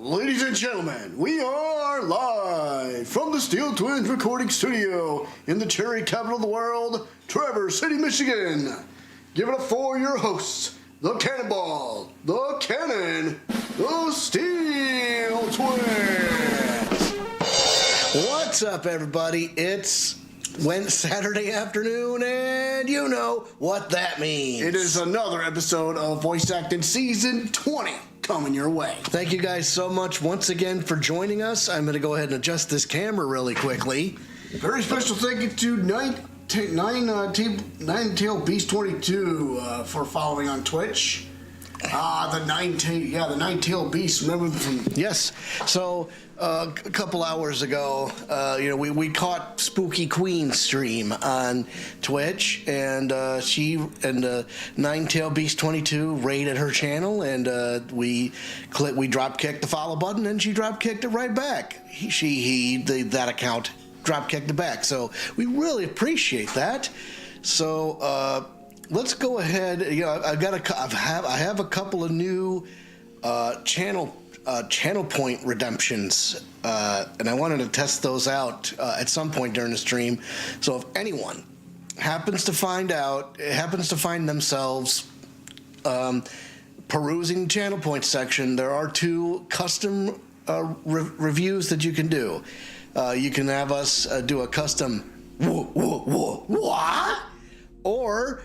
Ladies and gentlemen, we are live from the Steel Twins recording studio in the cherry capital of the world, Traverse City, Michigan. Give it up for your hosts, the Cannonball, the Cannon, the Steel Twins. What's up, everybody? It's Saturday afternoon, and you know what that means. It is another episode of Voice Acting Season 20. Coming your way. Thank you guys so much once again for joining us. I'm going to go ahead and adjust this camera really quickly. Very special thank you to Nine-Tail Beast 22 for following on Twitch. The Nine-Tail Beast. Remember from? Yes. So a couple hours ago, we caught Spooky Queen's stream on Twitch, and she and Nine-Tail Beast 22 raided her channel, and we drop kicked the follow button, and she drop kicked it right back. That account drop kicked it back. So we really appreciate that. So. Let's go ahead. I have a couple of new channel point redemptions, and I wanted to test those out at some point during the stream. So if anyone happens to find themselves perusing the channel point section, there are two custom reviews that you can do. You can have us do a custom what, or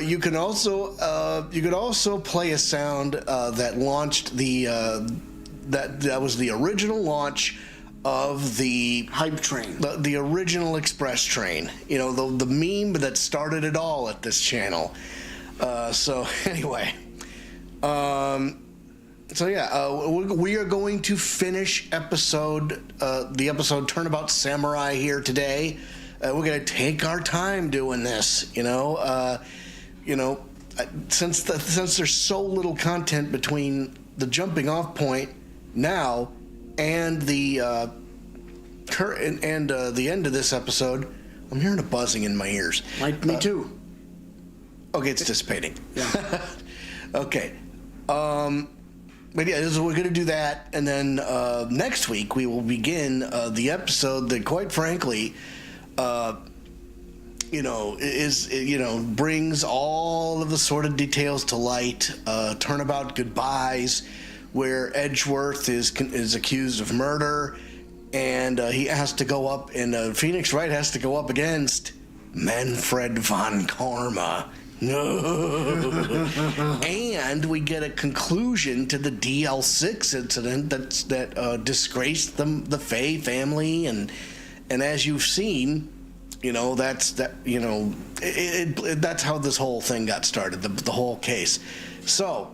you could also play a sound that launched that was the original launch of the hype train, the original express train. The meme that started it all at this channel. So anyway, we are going to finish the episode Turnabout Samurai here today. We're gonna take our time doing this. Since there's so little content between the jumping off point now and the end of this episode, I'm hearing a buzzing in my ears. Me too. Okay, it's dissipating. Yeah. Okay. But yeah, we're going to do that, and then next week we will begin the episode that, quite frankly, brings all of the sort of details to light. Turnabout Goodbyes, where Edgeworth is accused of murder, and he has to go up, and Phoenix Wright has to go up against Manfred von Karma. And we get a conclusion to the DL6 incident that disgraced the Faye family, and as you've seen, that's how this whole thing got started, the whole case. So,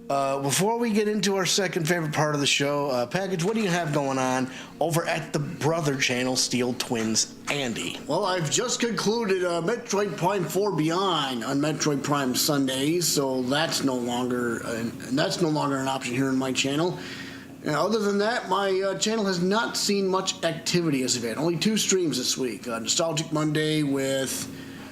before we get into our second favorite part of the show, Package, what do you have going on over at the brother channel, Steel Twins Andy? Well, I've just concluded Metroid Prime 4 Beyond on Metroid Prime Sundays, so that's no longer an option here in my channel. Other than that, my channel has not seen much activity as of yet. Only 2 streams this week. Nostalgic Monday with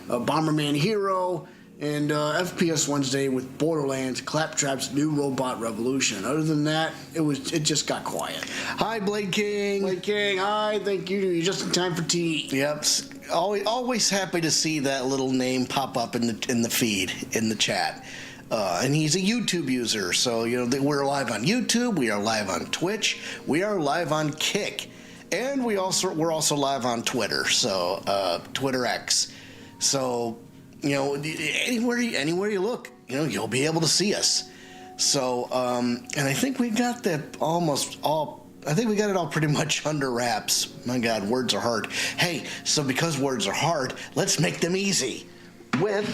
Bomberman Hero, and FPS Wednesday with Borderlands Claptrap's New Robot Revolution. Other than that, it just got quiet. Hi, Blade King. Blade King, hi, thank you. You're just in time for tea. Yep. Always happy to see that little name pop up in the feed, in the chat. And he's a YouTube user, so we're live on YouTube, we are live on Twitch, we are live on Kick, and we're also live on Twitter, so Twitter X. So anywhere you look, you'll be able to see us. So and I think we got that almost all. I think we got it all pretty much under wraps. My God, words are hard. Hey, so because words are hard, let's make them easy with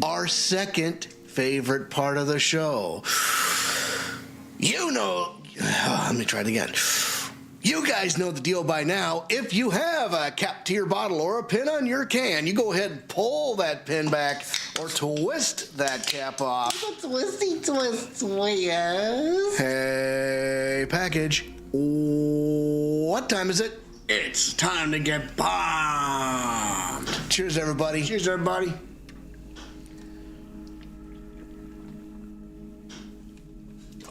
our second favorite part of the show. Let me try it again. You guys know the deal by now. If you have a cap to your bottle or a pin on your can, you go ahead and pull that pin back or twist that cap off. Twisty twist. Hey, Package. What time is it? It's time to get bombed. Cheers, everybody. Cheers, everybody.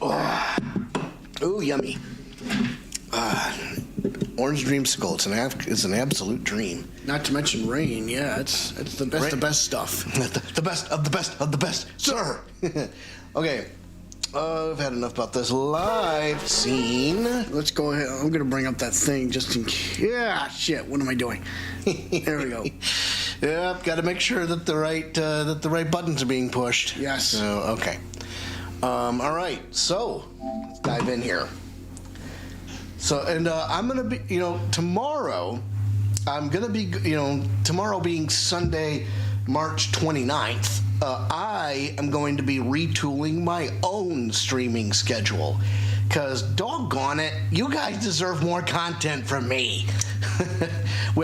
Oh. Ooh, yummy. Orange dreamsicle. It's an absolute dream. Not to mention rain. Yeah, it's the best. The best stuff. the best of the best of the best, sir. Okay. I've had enough about this live scene. Let's go ahead. I'm going to bring up that thing just in case. Yeah, shit. What am I doing? There we go. Yep, got to make sure that the right buttons are being pushed. Yes. So, okay. All right. So, let's dive in here. So, and I'm going to be, tomorrow, I'm going to be, tomorrow being Sunday, March 29th, I am going to be retooling my own streaming schedule. Because, doggone it, you guys deserve more content from me.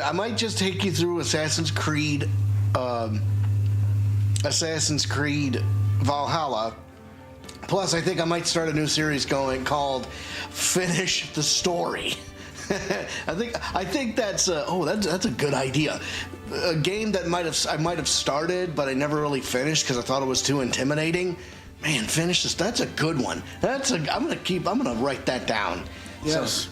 I might just take you through Assassin's Creed Valhalla. Plus, I think I might start a new series called Finish the Story. I think that's a good idea. A game that I might have started, but I never really finished because I thought it was too intimidating. Man, finish this. That's a good one. I'm gonna write that down. Yes. So,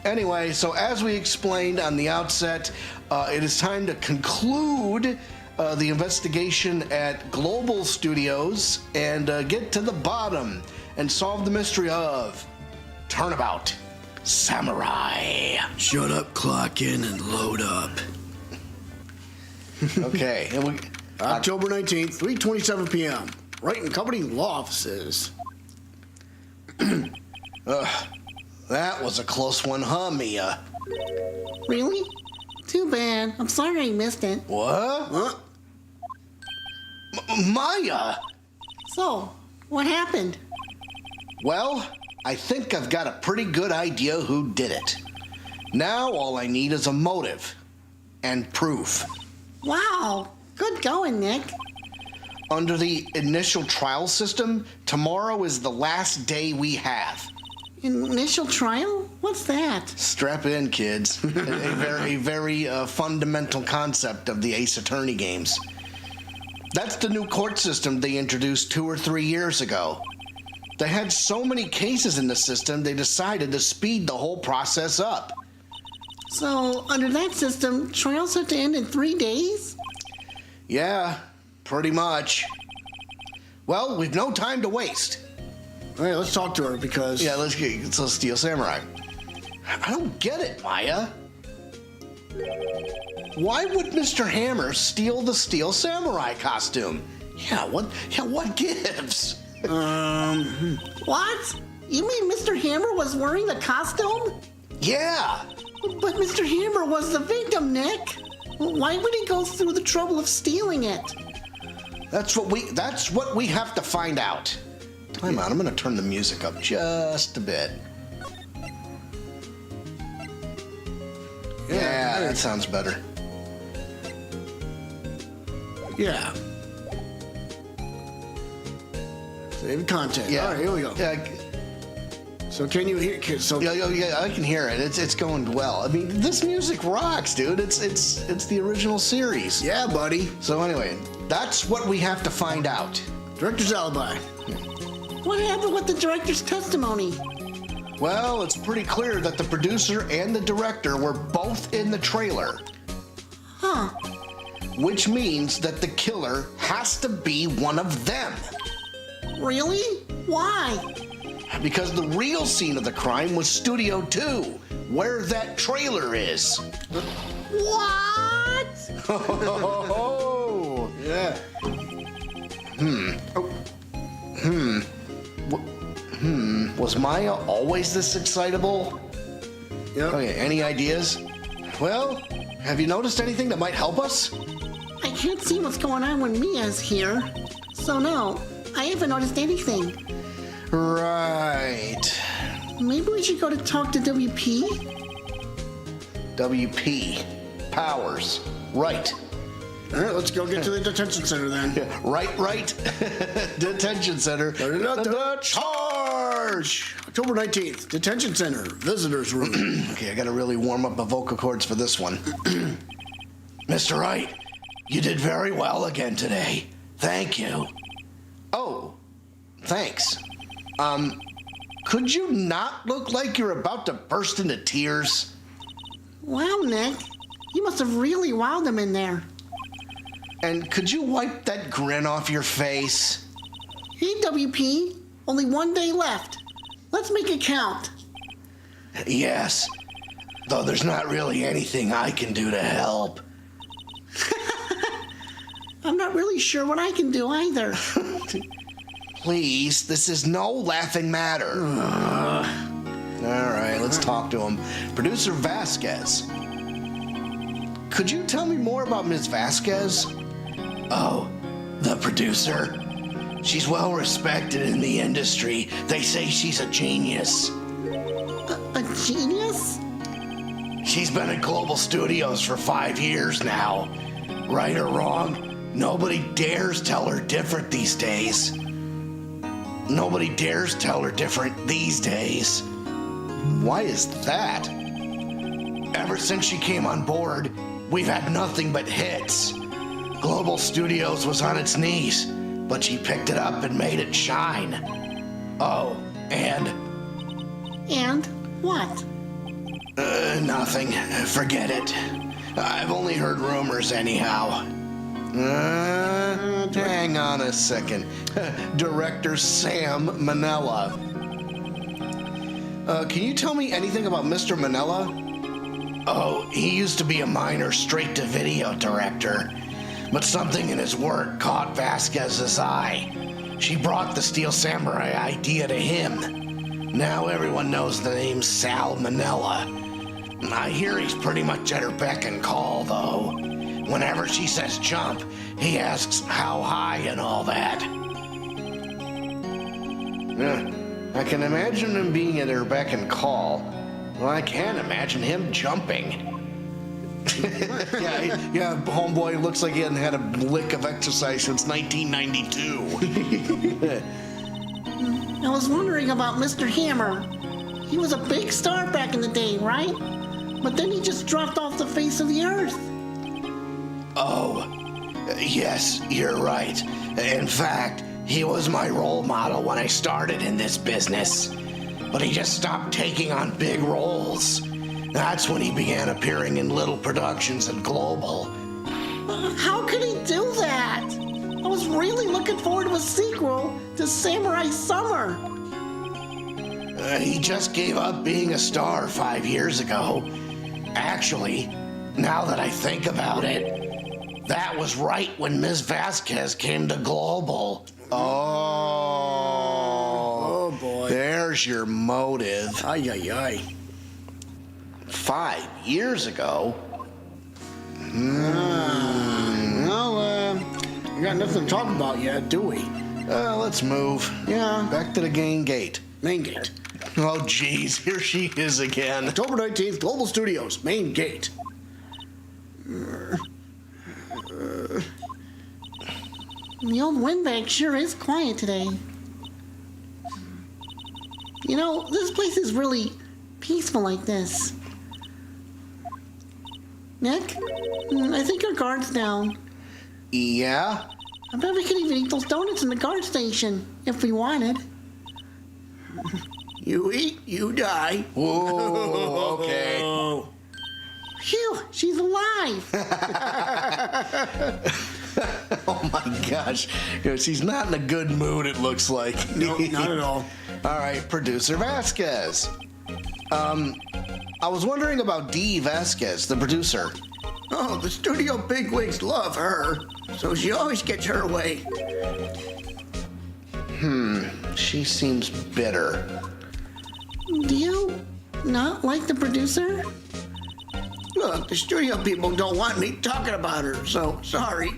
anyway, so as we explained on the outset, it is time to conclude the investigation at Global Studios and get to the bottom and solve the mystery of Turnabout Samurai. Shut up, clock in, and load up. Okay. October 19th, 3:27 p.m. Wright and Company law offices. That was a close one, huh, Mia? Really? Too bad. I'm sorry I missed it. What? Huh? Maya! So, what happened? Well, I think I've got a pretty good idea who did it. Now all I need is a motive and proof. Wow. Good going, Nick. Under the initial trial system, tomorrow is the last day we have. Initial trial? What's that? Strap in, kids. a very fundamental concept of the Ace Attorney games. That's the new court system they introduced 2 or 3 years ago. They had so many cases in the system, they decided to speed the whole process up. So, under that system, trials have to end in 3 days? Yeah, pretty much. Well, we've no time to waste. All right, let's talk to her because... Yeah, let's Steel Samurai. I don't get it, Maya. Why would Mr. Hammer steal the Steel Samurai costume? What gives? What? You mean Mr. Hammer was wearing the costume? Yeah. But Mr. Hammer was the victim, Nick. Why would he go through the trouble of stealing it? That's what we have to find out. Time out. I'm going to turn the music up just a bit. Yeah, that sounds better. Yeah. Save content. Yeah. All right, here we go. Yeah. So can you hear? Yeah, I can hear it. It's going well. I mean, this music rocks, dude. It's the original series. Yeah, buddy. So anyway, that's what we have to find out. Director's alibi. What happened with the director's testimony? Well, it's pretty clear that the producer and the director were both in the trailer. Huh. Which means that the killer has to be one of them. Really? Why? Because the real scene of the crime was Studio 2, where that trailer is. What? Oh, yeah. Was Maya always this excitable? Yep. Okay, any ideas? Well, have you noticed anything that might help us? I can't see what's going on when Mia's here. So no, I haven't noticed anything. Right. Maybe we should go to talk to WP? WP. Powers. Right. All right, let's go get to the detention center then. Yeah, right. Detention center. Charge! October 19th, detention center, visitors room. Okay, I gotta really warm up my vocal cords for this one. Mr. Wright, you did very well again today. Thank you. Oh, thanks. Could you not look like you're about to burst into tears? Wow, Nick. You must have really wowed them in there. And could you wipe that grin off your face? Hey, WP. Only 1 day left. Let's make it count. Yes, though there's not really anything I can do to help. I'm not really sure what I can do either. Please, this is no laughing matter. All right, let's talk to him. Producer Vasquez. Could you tell me more about Ms. Vasquez? Oh, the producer? She's well respected in the industry. They say she's a genius. A genius? She's been at Global Studios for 5 years now. Right or wrong, nobody dares tell her different these days. Nobody dares tell her different these days. Why is that? Ever since she came on board, we've had nothing but hits. Global Studios was on its knees, but she picked it up and made it shine. Oh, and... And what? Nothing. Forget it. I've only heard rumors anyhow. Hang on a second. Director Sam Manella. Can you tell me anything about Mr. Manella? Oh, he used to be a minor straight-to-video director, but something in his work caught Vasquez's eye. She brought the Steel Samurai idea to him. Now everyone knows the name Sal Manella. I hear he's pretty much at her beck and call, though. Whenever she says jump, he asks how high and all that. I can imagine him being at her beck and call. Well, I can't imagine him jumping. yeah, homeboy looks like he hadn't had a lick of exercise since 1992. I was wondering about Mr. Hammer. He was a big star back in the day, right? But then he just dropped off the face of the earth. Oh, yes, you're right. In fact, he was my role model when I started in this business. But he just stopped taking on big roles. That's when he began appearing in little productions at Global. How could he do that? I was really looking forward to a sequel to Samurai Summer. He just gave up being a star 5 years ago. Actually, now that I think about it, that was right when Ms. Vasquez came to Global. Oh boy. There's your motive. Ay, ay, ay. 5 years ago? Well, we got nothing to talk about yet, do we? Let's move. Yeah. Back to the main gate. Main gate. Oh, geez, here she is again. October 19th, Global Studios, main gate. The old windbag sure is quiet today. You know, this place is really peaceful like this. Nick, I think our guard's down. Yeah? I bet we could even eat those donuts in the guard station if we wanted. You eat, you die. Whoa, okay. Phew, she's alive. Oh my gosh. She's not in a good mood, it looks like. No, not at all. All right, Producer Vasquez. I was wondering about Dee Vasquez, the producer. Oh, the studio bigwigs love her, so she always gets her way. She seems bitter. Do you not like the producer? Look, the studio people don't want me talking about her, so sorry.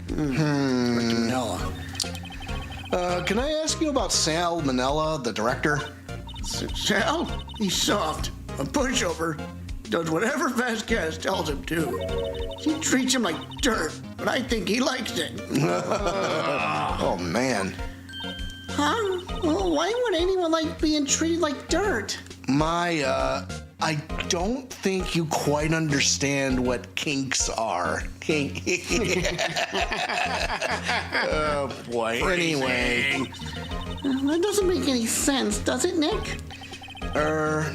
Manella. Can I ask you about Sal Manella, the director? Sal, he's soft, a pushover, does whatever Vasquez tells him to. She treats him like dirt, but I think he likes it. Oh, man. Huh? Well, why would anyone like being treated like dirt? I don't think you quite understand what kinks are. Oh, boy. Anyway. That doesn't make any sense, does it, Nick?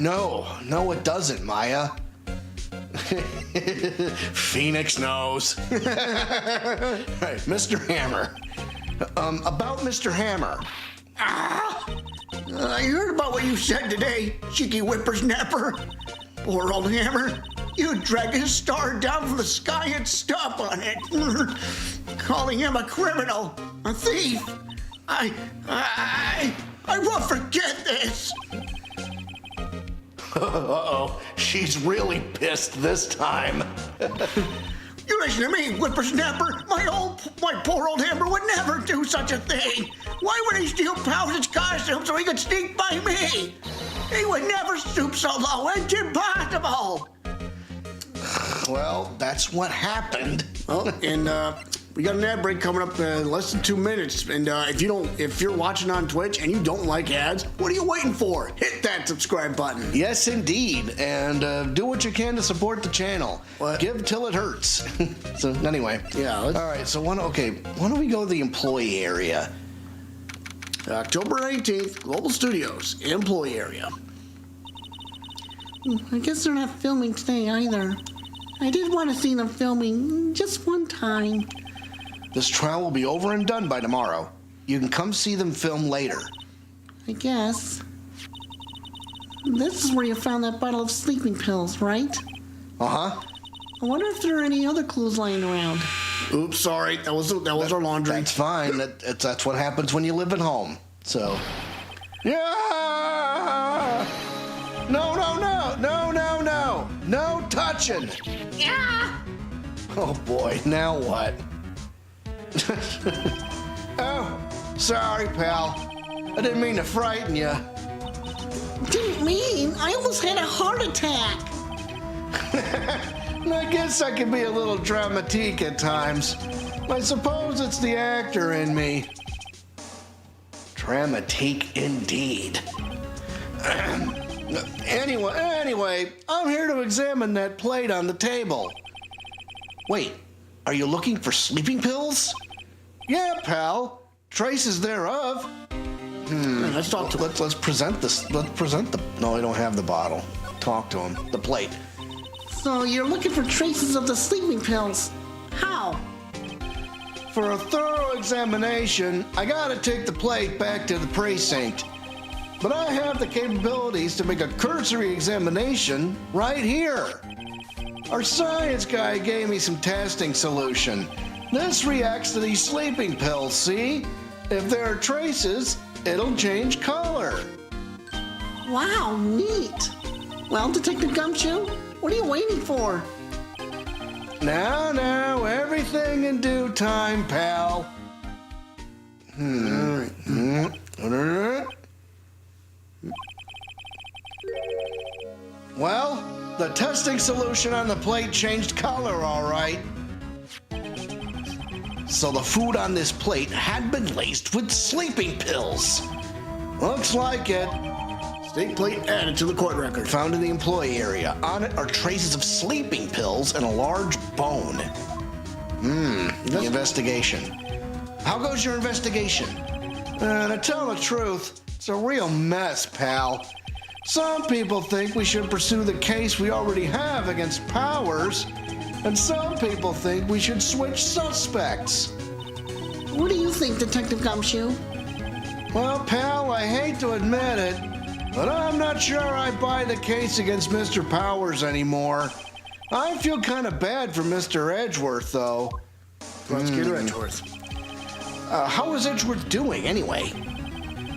No, it doesn't, Maya. Phoenix knows. Right, Mr. Hammer. About Mr. Hammer. I heard about what you said today, cheeky whippersnapper. Poor old Hammer. You dragged his star down from the sky and stomp on it. Calling him a criminal, a thief. I won't forget this. Uh-oh, she's really pissed this time. You listen to me, whippersnapper. My poor old Hammer would never do such a thing. Why would he steal Powers' costume so he could sneak by me? He would never stoop so low. It's impossible. Well, that's what happened. Oh, and we got an ad break coming up in less than 2 minutes. And if you're watching on Twitch and you don't like ads, what are you waiting for? Hit that subscribe button. Yes, indeed. And do what you can to support the channel. What? Give till it hurts. So anyway. Yeah. All right. So why don't we go to the employee area? October 18th, Global Studios, employee area. I guess they're not filming today either. I did want to see them filming just one time. This trial will be over and done by tomorrow. You can come see them film later. I guess. This is where you found that bottle of sleeping pills, right? Uh-huh. I wonder if there are any other clues lying around. Oops, sorry. That was our laundry. That's fine. That's what happens when you live at home. So. Yeah! No. No touching. Yeah! Oh boy, now what? Oh, sorry, pal. I didn't mean to frighten you. Didn't mean. I almost had a heart attack. I guess I can be a little dramatique at times. I suppose it's the actor in me. Dramatique indeed. Anyway, I'm here to examine that plate on the table. Wait, are you looking for sleeping pills? Yeah, pal. Traces thereof. Let's talk to Let's present this. Let's present the. No, I don't have the bottle. Talk to him. The plate. So you're looking for traces of the sleeping pills. How? For a thorough examination, I gotta take the plate back to the precinct. But I have the capabilities to make a cursory examination right here. Our science guy gave me some testing solution. This reacts to these sleeping pills, see? If there are traces, it'll change color. Wow, neat. Well, Detective Gumshoe, what are you waiting for? Now, everything in due time, pal. Well, the testing solution on the plate changed color, all right. So the food on this plate had been laced with sleeping pills. Looks like it. Steak plate added to the court record. Found in the employee area. On it are traces of sleeping pills and a large bone. The investigation. How goes your investigation? To tell the truth, it's a real mess, pal. Some people think we should pursue the case we already have against Powers, and some people think we should switch suspects. What do you think, Detective Gumshoe? Well, pal, I hate to admit it, but I'm not sure I buy the case against Mr. Powers anymore. I feel kind of bad for Mr. Edgeworth, though. Prosecutor Edgeworth. How is Edgeworth doing, anyway?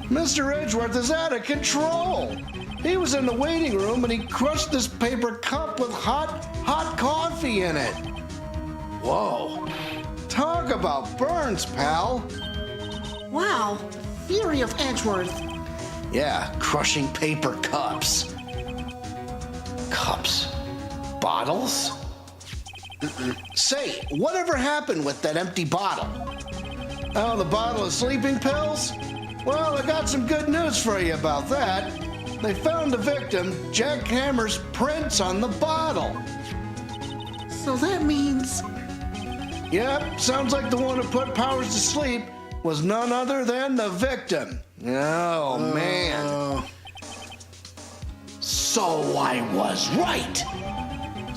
Mr. Edgeworth is out of control. He was in the waiting room and he crushed this paper cup with hot coffee in it. Whoa. Talk about burns, pal. Wow, fury of Edgeworth. Yeah, crushing paper cups. Cups? Bottles? Say, whatever happened with that empty bottle? Oh, the bottle of sleeping pills? Well, I got some good news for you about that. They found the victim, Jack Hammer's prints on the bottle. So that means... Yep, sounds like the one who put Powers to sleep was none other than the victim. Oh, man. So I was right.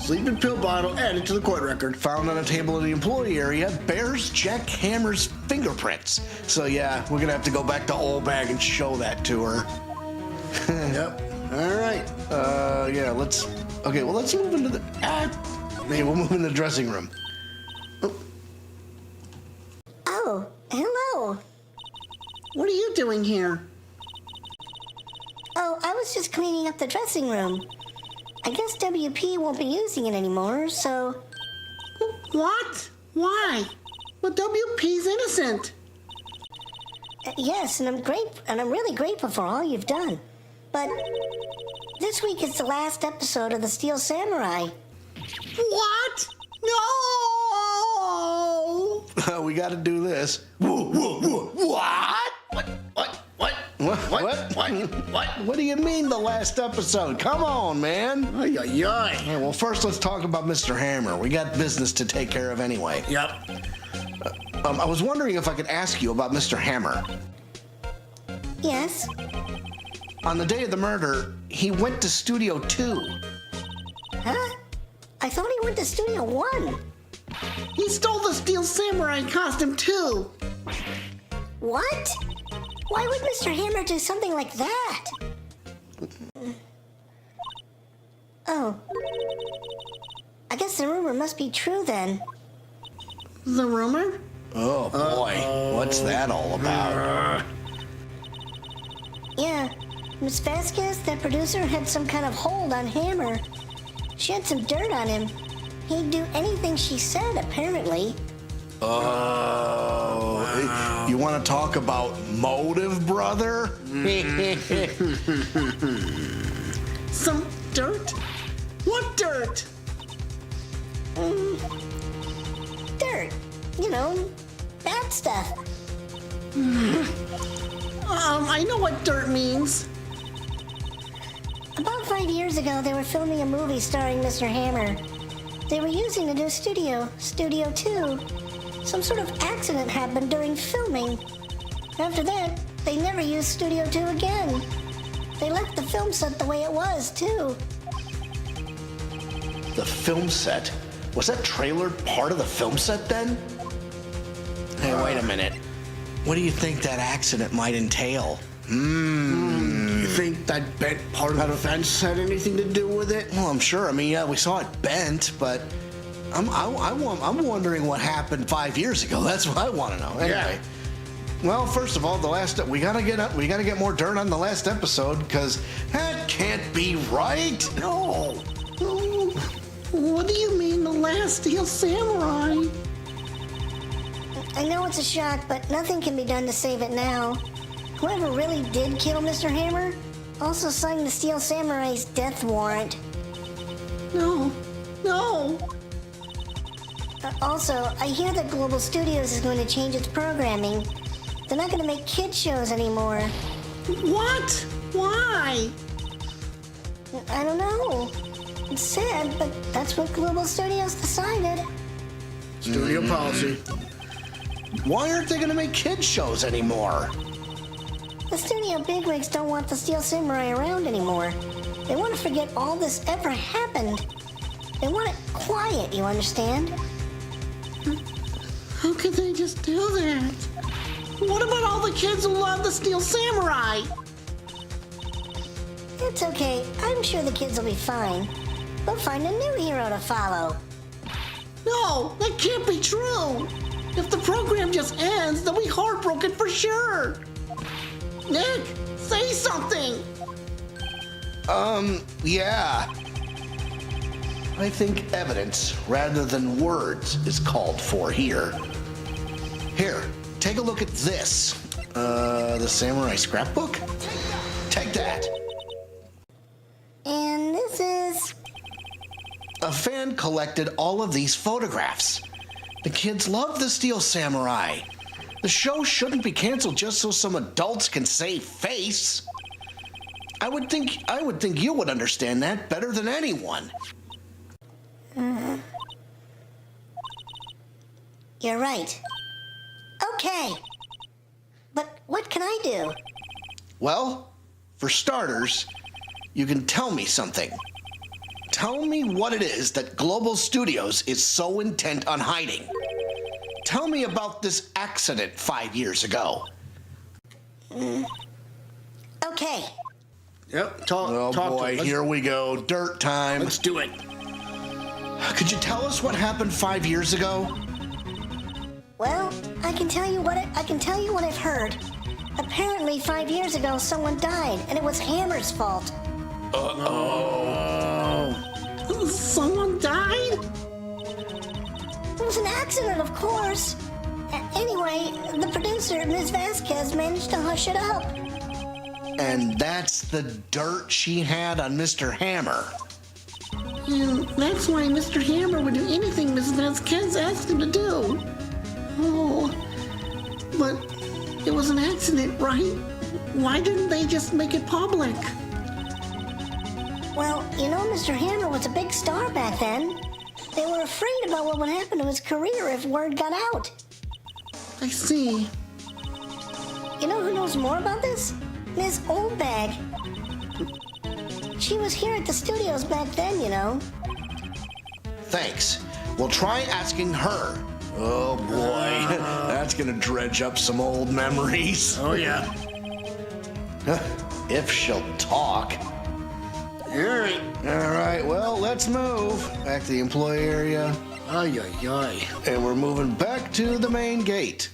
Sleeping pill bottle added to the court record. Found on a table in the employee area bears Jack Hammer's fingerprints. So yeah, we're gonna have to go back to Old Bag and show that to her. Yep. All right. Yeah, let's move into the, we'll move into the dressing room. Oh, hello. What are you doing here? Oh, I was just cleaning up the dressing room. I guess WP won't be using it anymore, so... What? Why? Well, WP's innocent. Yes, and I'm really grateful for all you've done. But this week is the last episode of The Steel Samurai. What? No! We gotta do this. What? What do you mean the last episode? Come on, man. Ay, ay, ay. Yeah, well, first let's talk about Mr. Hammer. We got business to take care of anyway. Yep. I was wondering if I could ask you about Mr. Hammer. Yes? On the day of the murder, he went to Studio 2. Huh? I thought he went to Studio 1. He stole the Steel Samurai costume too. What? Why would Mr. Hammer do something like that? Oh. I guess the rumor must be true then. The rumor? Oh boy, what's that all about? Yeah. Miss Vasquez, that producer, had some kind of hold on Hammer. She had some dirt on him. He'd do anything she said, apparently. Oh, you want to talk about motive, brother? Some dirt? What dirt? Dirt. You know, bad stuff. I know what dirt means. About 5 years ago, they were filming a movie starring Mr. Hammer. They were using the new studio, Studio 2. Some sort of accident happened during filming. After that, they never used Studio 2 again. They left the film set the way it was, too. The film set? Was that trailer part of the film set then? Hey, wait a minute. What do you think that accident might entail? You think that bent part of the fence had anything to do with it? Well, I'm sure. I mean, yeah, we saw it bent, but I'm wondering what happened 5 years ago. That's what I want to know. Anyway, well, first of all, we gotta get more dirt on the last episode because that can't be right. No. What do you mean, the last Steel Samurai? I know it's a shock, but nothing can be done to save it now. Whoever really did kill Mr. Hammer also signed the Steel Samurai's death warrant. No. Also, I hear that Global Studios is going to change its programming. They're not going to make kid shows anymore. What? Why? I don't know. It's sad, but that's what Global Studios decided. Studio policy. Why aren't they gonna make kids shows anymore? The studio bigwigs don't want the Steel Samurai around anymore. They want to forget all this ever happened. They want it quiet, you understand? How could they just do that? What about all the kids who love the Steel Samurai? It's okay. I'm sure the kids will be fine. We'll find a new hero to follow. No, that can't be true. If the program just ends, they'll be heartbroken for sure. Nick, say something. Yeah. I think evidence rather than words is called for here. Here, take a look at this. The samurai scrapbook? Take that. And this is... A fan collected all of these photographs. The kids love the Steel Samurai. The show shouldn't be canceled just so some adults can save face. I would think you would understand that better than anyone. You're right. Okay. But what can I do? Well, for starters, you can tell me something. Tell me what it is that Global Studios is so intent on hiding. Tell me about this accident 5 years ago. Okay. Yep, Oh boy, here we go. Dirt time. Let's do it. Could you tell us what happened 5 years ago? Well, I can tell you what I've heard. Apparently, 5 years ago, someone died, and it was Hammer's fault. Someone died? It was an accident, of course. Anyway, the producer, Ms. Vasquez, managed to hush it up. And that's the dirt she had on Mr. Hammer. And that's why Mr. Hammer would do anything Ms. Vasquez asked him to do. Oh, but it was an accident, right? Why didn't they just make it public? Well, you know, Mr. Hammer was a big star back then. They were afraid about what would happen to his career if word got out. I see. You know who knows more about this? Ms. Oldbag. She was here at the studios back then, you know. Thanks. We'll try asking her. Oh boy, that's gonna dredge up some old memories. Oh, yeah. If she'll talk. All right. All right, well, let's move. Back to the employee area. Ay, ay, ay. And we're moving back to the main gate.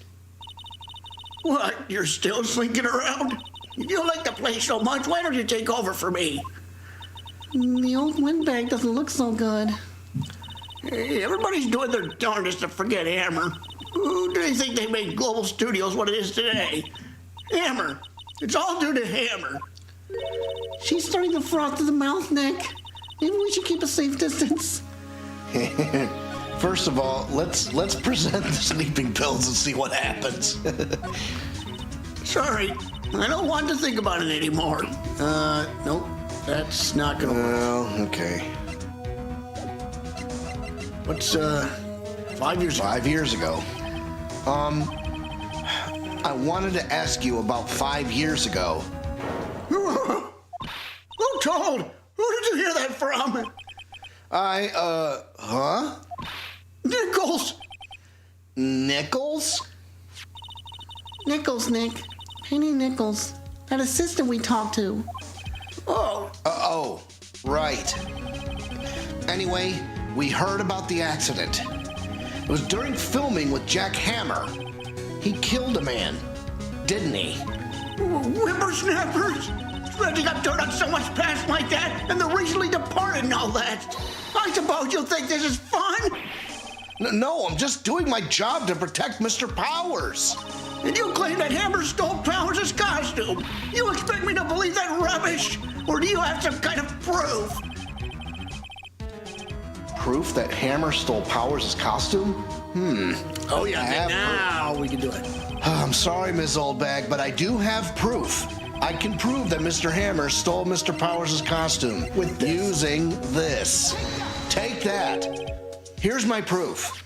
What? You're still slinking around? If you like the place so much, why don't you take over for me? The old windbag doesn't look so good. Hey, everybody's doing their darndest to forget Hammer. Who do they think they made Global Studios what it is today? Hammer. It's all due to Hammer. She's starting to froth to the mouth, Nick. Maybe we should keep a safe distance. First of all, let's present the sleeping pills and see what happens. Sorry, I don't want to think about it anymore. Nope, that's not gonna work. Well, okay. What's, 5 years ago? 5 years ago. I wanted to ask you about 5 years ago. Who told? Who did you hear that from? Huh? Nichols! Nichols? Nichols, Nick. Penny Nichols. That assistant we talked to. Oh, Right. Anyway, we heard about the accident. It was during filming with Jack Hammer. He killed a man, didn't he? whippersnappers! Dredging up dirt on someone's past like that, and the recently departed and all that. I suppose you think this is fun? No, I'm just doing my job to protect Mr. Powers. And you claim that Hammer stole Powers' costume. You expect me to believe that rubbish? Or do you have some kind of proof? Proof that Hammer stole Powers' costume? Oh, yeah, I have now we can do it. I'm sorry, Ms. Oldbag, but I do have proof. I can prove that Mr. Hammer stole Mr. Powers' costume With this? using this. Take that. Here's my proof.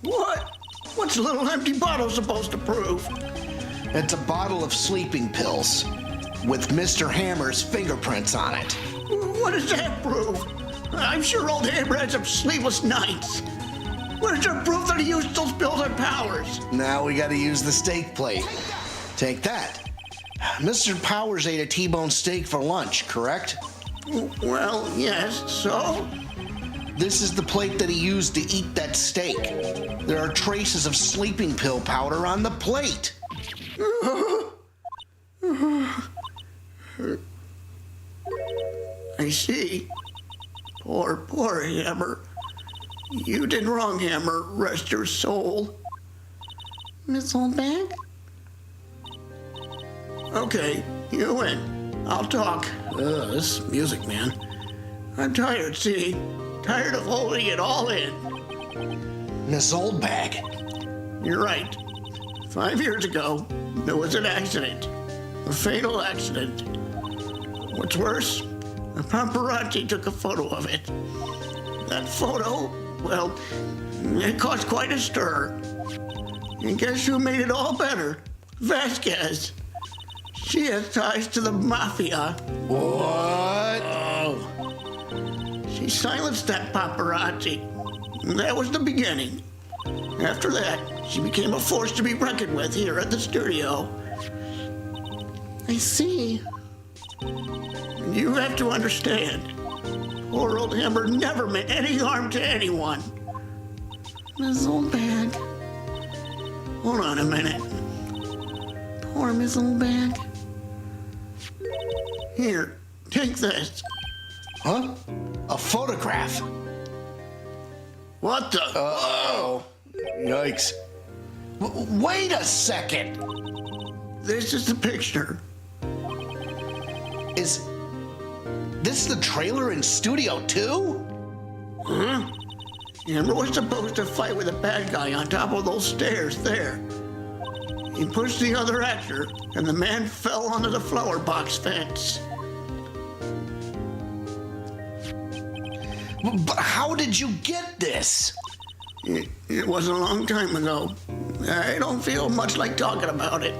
What? What's a little empty bottle supposed to prove? It's a bottle of sleeping pills with Mr. Hammer's fingerprints on it. What does that prove? I'm sure old Hammer had some sleepless nights. Where's your proof that he used those pills on Powers? Now we gotta use the steak plate. Take that. Mr. Powers ate a T-bone steak for lunch, correct? Well, yes, so? This is the plate that he used to eat that steak. There are traces of sleeping pill powder on the plate. I see. Poor Hammer. You did wrong, Hammer. Rest your soul. Miss Oldbag? Okay, you win. I'll talk. This music, man. I'm tired, see? Tired of holding it all in. Miss Oldbag. You're right. 5 years ago, there was an accident. A fatal accident. What's worse, a paparazzi took a photo of it. That photo, well, it caused quite a stir. And guess who made it all better? Vasquez. She has ties to the mafia. What? Oh. She He silenced that paparazzi. And that was the beginning. After that, she became a force to be reckoned with here at the studio. I see. And you have to understand, poor old Hammer never meant any harm to anyone. Miss Oldbag. Hold on a minute. Poor Miss Oldbag. Here, take this. Huh? A photograph? What the? Uh-oh. Yikes. Wait a second. This is the picture. Is this the trailer in Studio 2? Huh? Hammer was supposed to fight with a bad guy on top of those stairs there. He pushed the other actor, and the man fell onto the flower box fence. But how did you get this? It was a long time ago. I don't feel much like talking about it.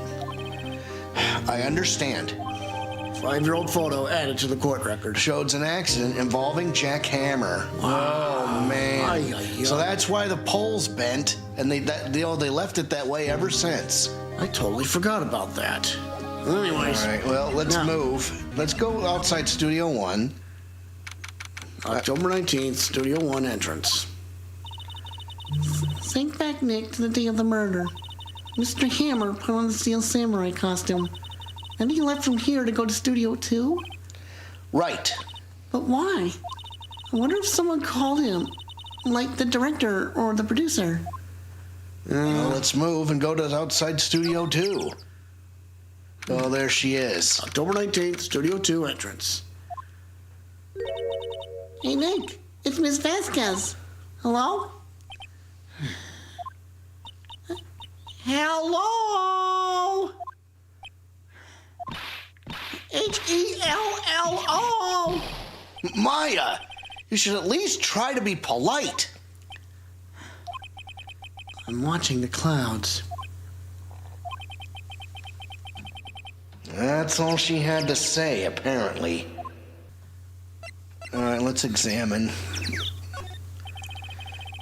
I understand. 5-year-old photo added to the court record. Shows an accident involving Jack Hammer. Oh man! Ay, ay, ay. So that's why the pole's bent, and they left it that way ever since. I totally forgot about that. Anyways, All right. Well, let's Now- move. Let's go outside Studio 1. October 19th, Studio 1 entrance. Think back, Nick, to the day of the murder. Mr. Hammer put on the Steel Samurai costume. And he left from here to go to Studio 2? Right. But why? I wonder if someone called him. Like the director or the producer. Well, let's move and go to outside Studio 2. Oh, there she is. October 19th, Studio 2 entrance. Hey, Nick. It's Miss Vasquez. Hello? Hello? Hello? Maya, you should at least try to be polite. I'm watching the clouds. That's all she had to say, apparently. All right, let's examine.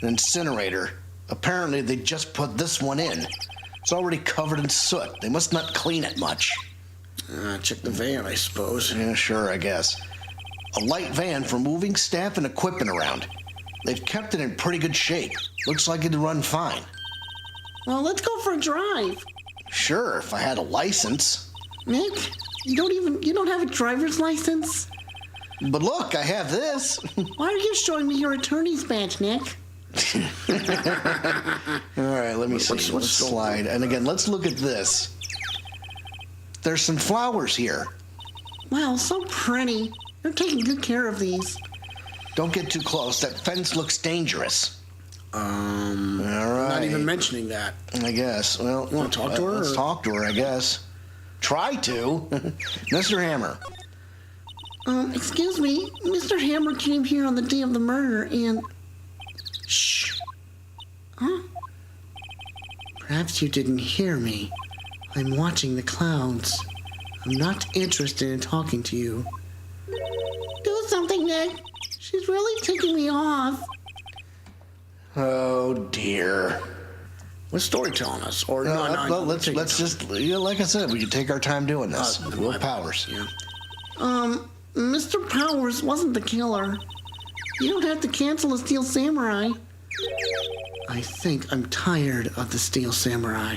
An incinerator. Apparently, they just put this one in. It's already covered in soot. They must not clean it much. Check the van, I suppose. Yeah, sure, I guess. A light van for moving staff and equipment around. They've kept it in pretty good shape. Looks like it'd run fine. Well, let's go for a drive. Sure, if I had a license. Nick, you don't have a driver's license? But look, I have this. Why are you showing me your attorney's badge, Nick? All right, let me see. Let's slide. And again, let's look at this. There's some flowers here. Wow, so pretty. You're taking good care of these. Don't get too close. That fence looks dangerous. All right. Not even mentioning that. I guess. Well, You wanna talk to her, Let's or- talk to her, I guess. Try to. Mr. Hammer. Excuse me. Mr. Hammer came here on the day of the murder and... Shh. Huh? Perhaps you didn't hear me. I'm watching the clouds. I'm not interested in talking to you. Do something, Nick. She's really ticking me off. Oh dear. What's story telling us? Or no, let's just, like I said, we can take our time doing this. Will my- Powers. Yeah. Mr. Powers wasn't the killer. You don't have to cancel the Steel Samurai. I think I'm tired of the Steel Samurai.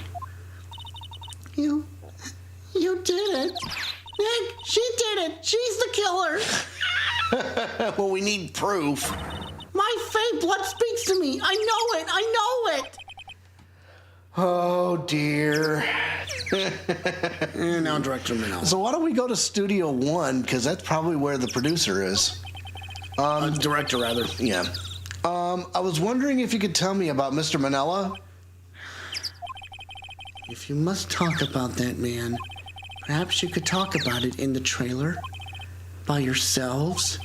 You did it. Nick, she did it. She's the killer. Well, we need proof. My fake blood speaks to me. I know it. I know it. Oh dear. And now Director Minnow. So why don't we go to Studio 1, because that's probably where the producer is. Director, rather. Yeah. I was wondering if you could tell me about Mr. Manella. If you must talk about that man, perhaps you could talk about it in the trailer? By yourselves?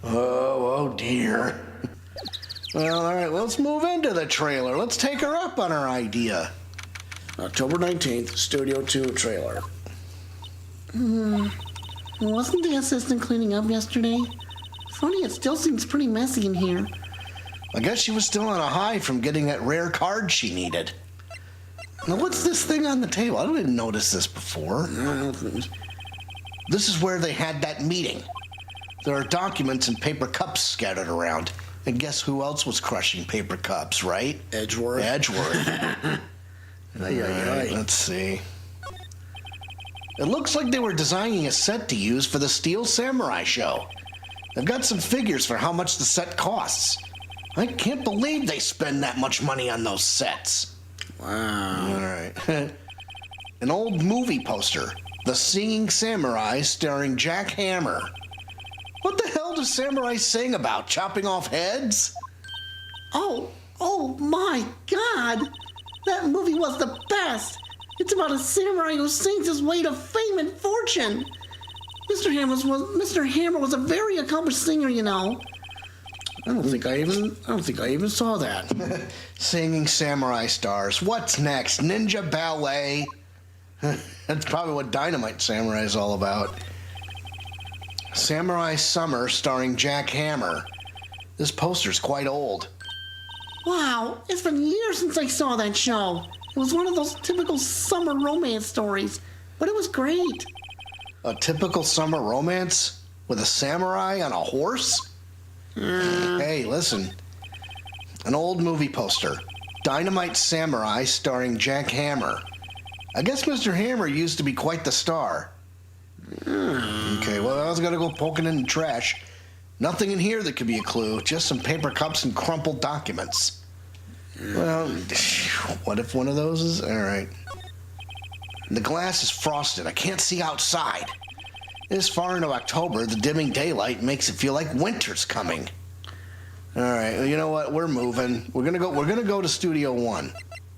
Oh dear. Well, all right, let's move into the trailer. Let's take her up on her idea. October 19th, Studio 2 trailer. Wasn't the assistant cleaning up yesterday? Funny, it still seems pretty messy in here. I guess she was still on a high from getting that rare card she needed. Now, what's this thing on the table? I didn't notice this before. This is where they had that meeting. There are documents and paper cups scattered around. And guess who else was crushing paper cups, right? Edgeworth. Let's see. It looks like they were designing a set to use for the Steel Samurai show. They've got some figures for how much the set costs. I can't believe they spend that much money on those sets. Wow. All right. An old movie poster. The Singing Samurai starring Jack Hammer. What the hell does samurai sing about? Chopping off heads? Oh my God! That movie was the best! It's about a samurai who sings his way to fame and fortune. Mr. Hammer was a very accomplished singer, you know. I don't think I even saw that. Singing samurai stars. What's next? Ninja ballet? That's probably what Dynamite Samurai is all about. Samurai Summer starring Jack Hammer. This poster's quite old. Wow, it's been years since I saw that show. It was one of those typical summer romance stories, but it was great. A typical summer romance? With a samurai on a horse? Hey, listen. An old movie poster. Dynamite Samurai starring Jack Hammer. I guess Mr. Hammer used to be quite the star. Okay, well, I was gonna go poking in the trash. Nothing in here that could be a clue. Just some paper cups and crumpled documents. Well, what if one of those is... All right. The glass is frosted. I can't see outside. This far into October, the dimming daylight makes it feel like winter's coming. All right, well, you know what? We're moving. We're gonna go to Studio 1.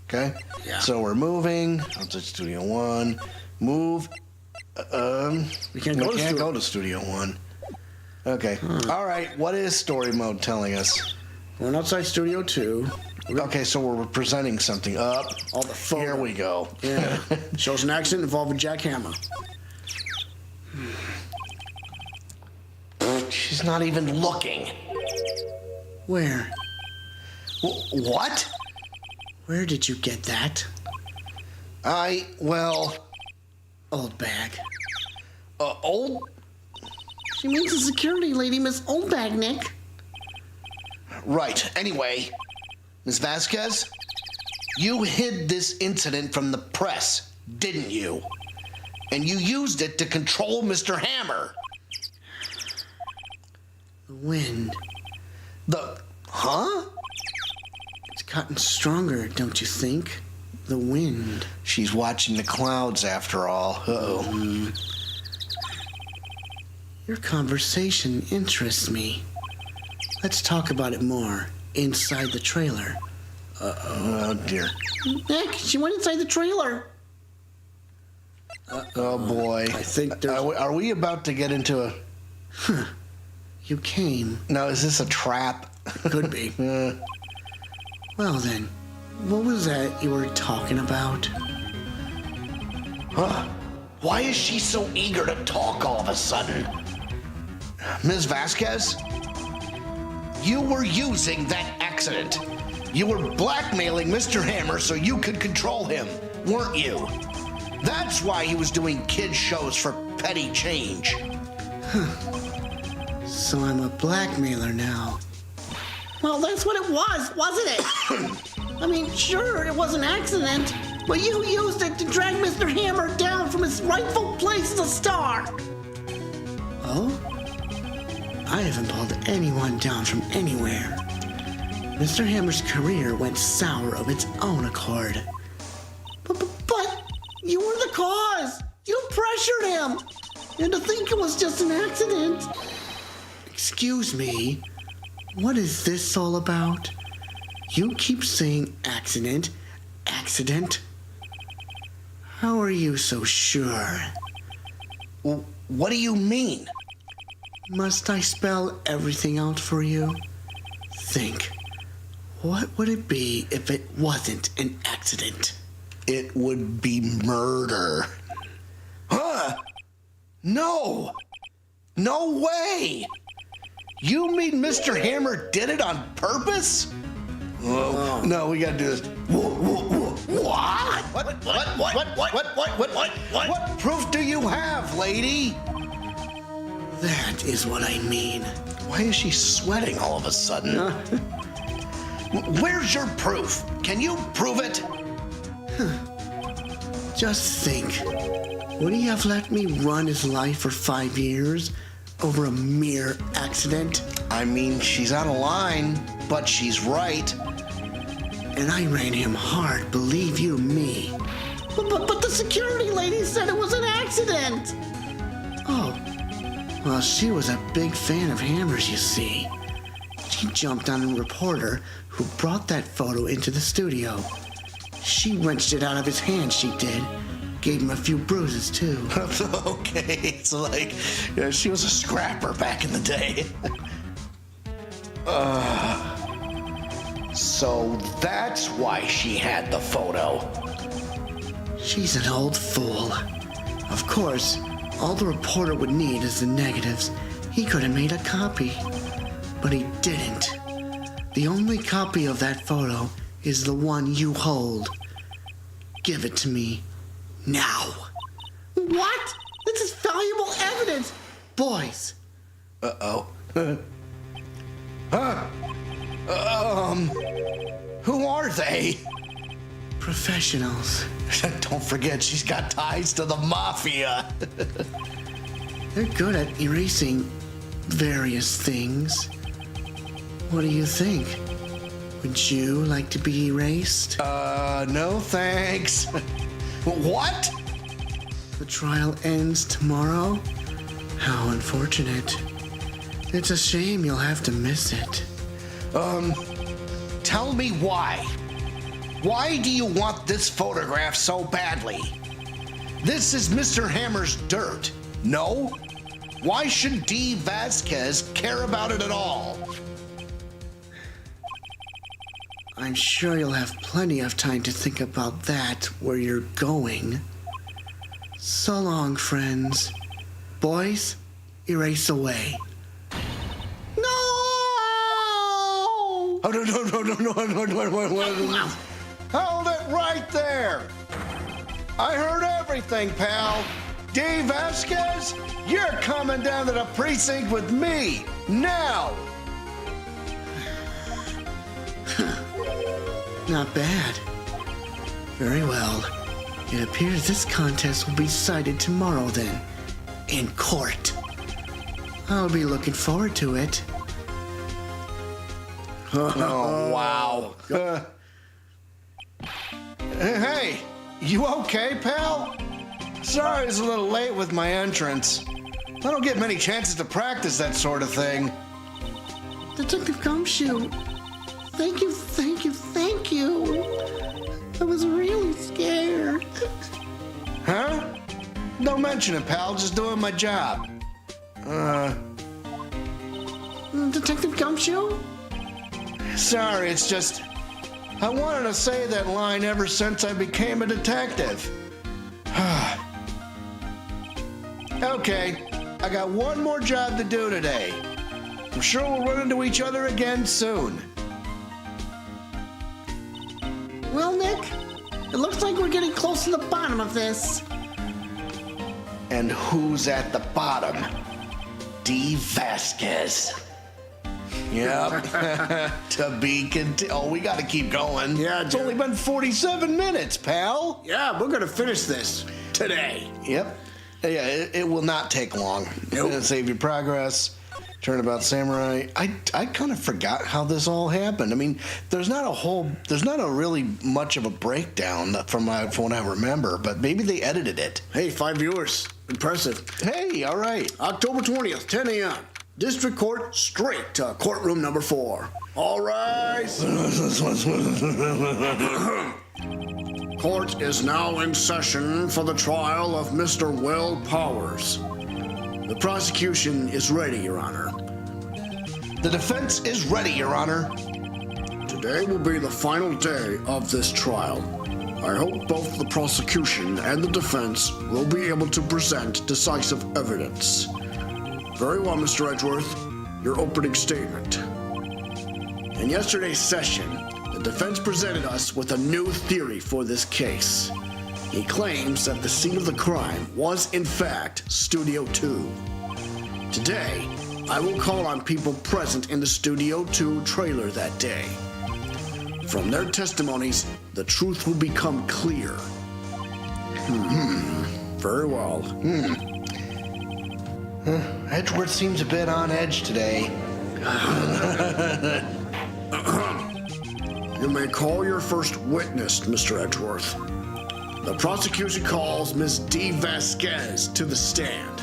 Okay? Yeah. So we're moving. I'll to Studio 1. Move. We can't go to Studio 1. Okay. All right. What is story mode telling us? We're outside Studio 2. Okay, so we're presenting something up. All the photo. Here we go. Yeah. Shows an accident involving Jack Hammer. She's not even looking. Where? What? Where did you get that? Old bag. Old? She means the security lady, Miss Oldbag, Nick. Right. Anyway, Ms. Vasquez, you hid this incident from the press, didn't you? And you used it to control Mr. Hammer. The wind. Huh? It's gotten stronger, don't you think? The wind. She's watching the clouds after all. Uh-oh. Your conversation interests me. Let's talk about it more inside the trailer. Oh, dear. Nick, she went inside the trailer. Oh, boy. I think there's... Are we about to get into a... You came. No, is this a trap? Could be. Well then, what was that you were talking about? Huh? Why is she so eager to talk all of a sudden? Ms. Vasquez? You were using that accident. You were blackmailing Mr. Hammer so you could control him, weren't you? That's why he was doing kid shows for petty change. So I'm a blackmailer now. Well, that's what it was, wasn't it? I mean, sure, it was an accident, but you used it to drag Mr. Hammer down from his rightful place as a star. Oh? I haven't pulled anyone down from anywhere. Mr. Hammer's career went sour of its own accord. But you were the cause. You pressured him. And to think it was just an accident. Excuse me, what is this all about? You keep saying accident. How are you so sure? What do you mean? Must I spell everything out for you? Think. What would it be if it wasn't an accident? It would be murder. Huh? No! No way! You mean Mr. Hammer did it on purpose? Whoa. No, we gotta do this. What proof do you have, lady? That is what I mean. Why is she sweating all of a sudden? Where's your proof? Can you prove it? Just think. Would he have let me run his life for 5 years over a mere accident? I mean, she's out of line, but she's right. And I ran him hard, believe you me. But the security lady said it was an accident. Oh, well, she was a big fan of Hammer's, you see. She jumped on a reporter who brought that photo into the studio. She wrenched it out of his hand, she did. Gave him a few bruises, too. Okay, it's like she was a scrapper back in the day. So that's why she had the photo. She's an old fool. Of course, all the reporter would need is the negatives. He could have made a copy. But he didn't. The only copy of that photo is the one you hold. Give it to me. Now. What? This is valuable evidence. Boys. Uh-oh. Who are they? Professionals. Don't forget, she's got ties to the mafia. They're good at erasing various things. What do you think? Would you like to be erased? No thanks. What? The trial ends tomorrow? How unfortunate. It's a shame you'll have to miss it. Tell me why. Why do you want this photograph so badly? This is Mr. Hammer's dirt, no? Why should D. Vasquez care about it at all? I'm sure you'll have plenty of time to think about that where you're going. So long, friends. Boys, erase away. No! Oh, no. Hold it right there. I heard everything, pal. D. Vasquez, you're coming down to the precinct with me, now. Not bad. Very well. It appears this contest will be decided tomorrow then, in court. I'll be looking forward to it. Oh, wow. Hey, you okay, pal? Sorry I was a little late with my entrance. I don't get many chances to practice that sort of thing. Detective Gumshoe, thank you. I was really scared. Huh? Don't mention it, pal. Just doing my job. Detective Gumshoe? Sorry, it's just... I wanted to say that line ever since I became a detective. Okay, I got one more job to do today. I'm sure we'll run into each other again soon. Well, Nick, it looks like we're getting close to the bottom of this. And who's at the bottom? D. Vasquez. Yep. To be continued. Oh, we got to keep going. Yeah, It's only been 47 minutes, pal. Yeah, we're gonna finish this today. Yep. Yeah, it will not take long. Nope. Save your progress. Turnabout Samurai. I kind of forgot how this all happened. I mean, there's not a really much of a breakdown from what I remember, but maybe they edited it. Hey, 5 viewers. Impressive. Hey, all right. October 20th, 10 a.m. District Court straight to courtroom number 4. All rise. Court is now in session for the trial of Mr. Will Powers. The prosecution is ready, Your Honor. The defense is ready, Your Honor. Today will be the final day of this trial. I hope both the prosecution and the defense will be able to present decisive evidence. Very well, Mr. Edgeworth. your opening statement. In yesterday's session, the defense presented us with a new theory for this case. He claims that the scene of the crime was, in fact, Studio 2. Today, I will call on people present in the Studio 2 trailer that day. From their testimonies, the truth will become clear. Very well. Edgeworth seems a bit on edge today. You may call your first witness, Mr. Edgeworth. The prosecution calls Ms. D. Vasquez to the stand.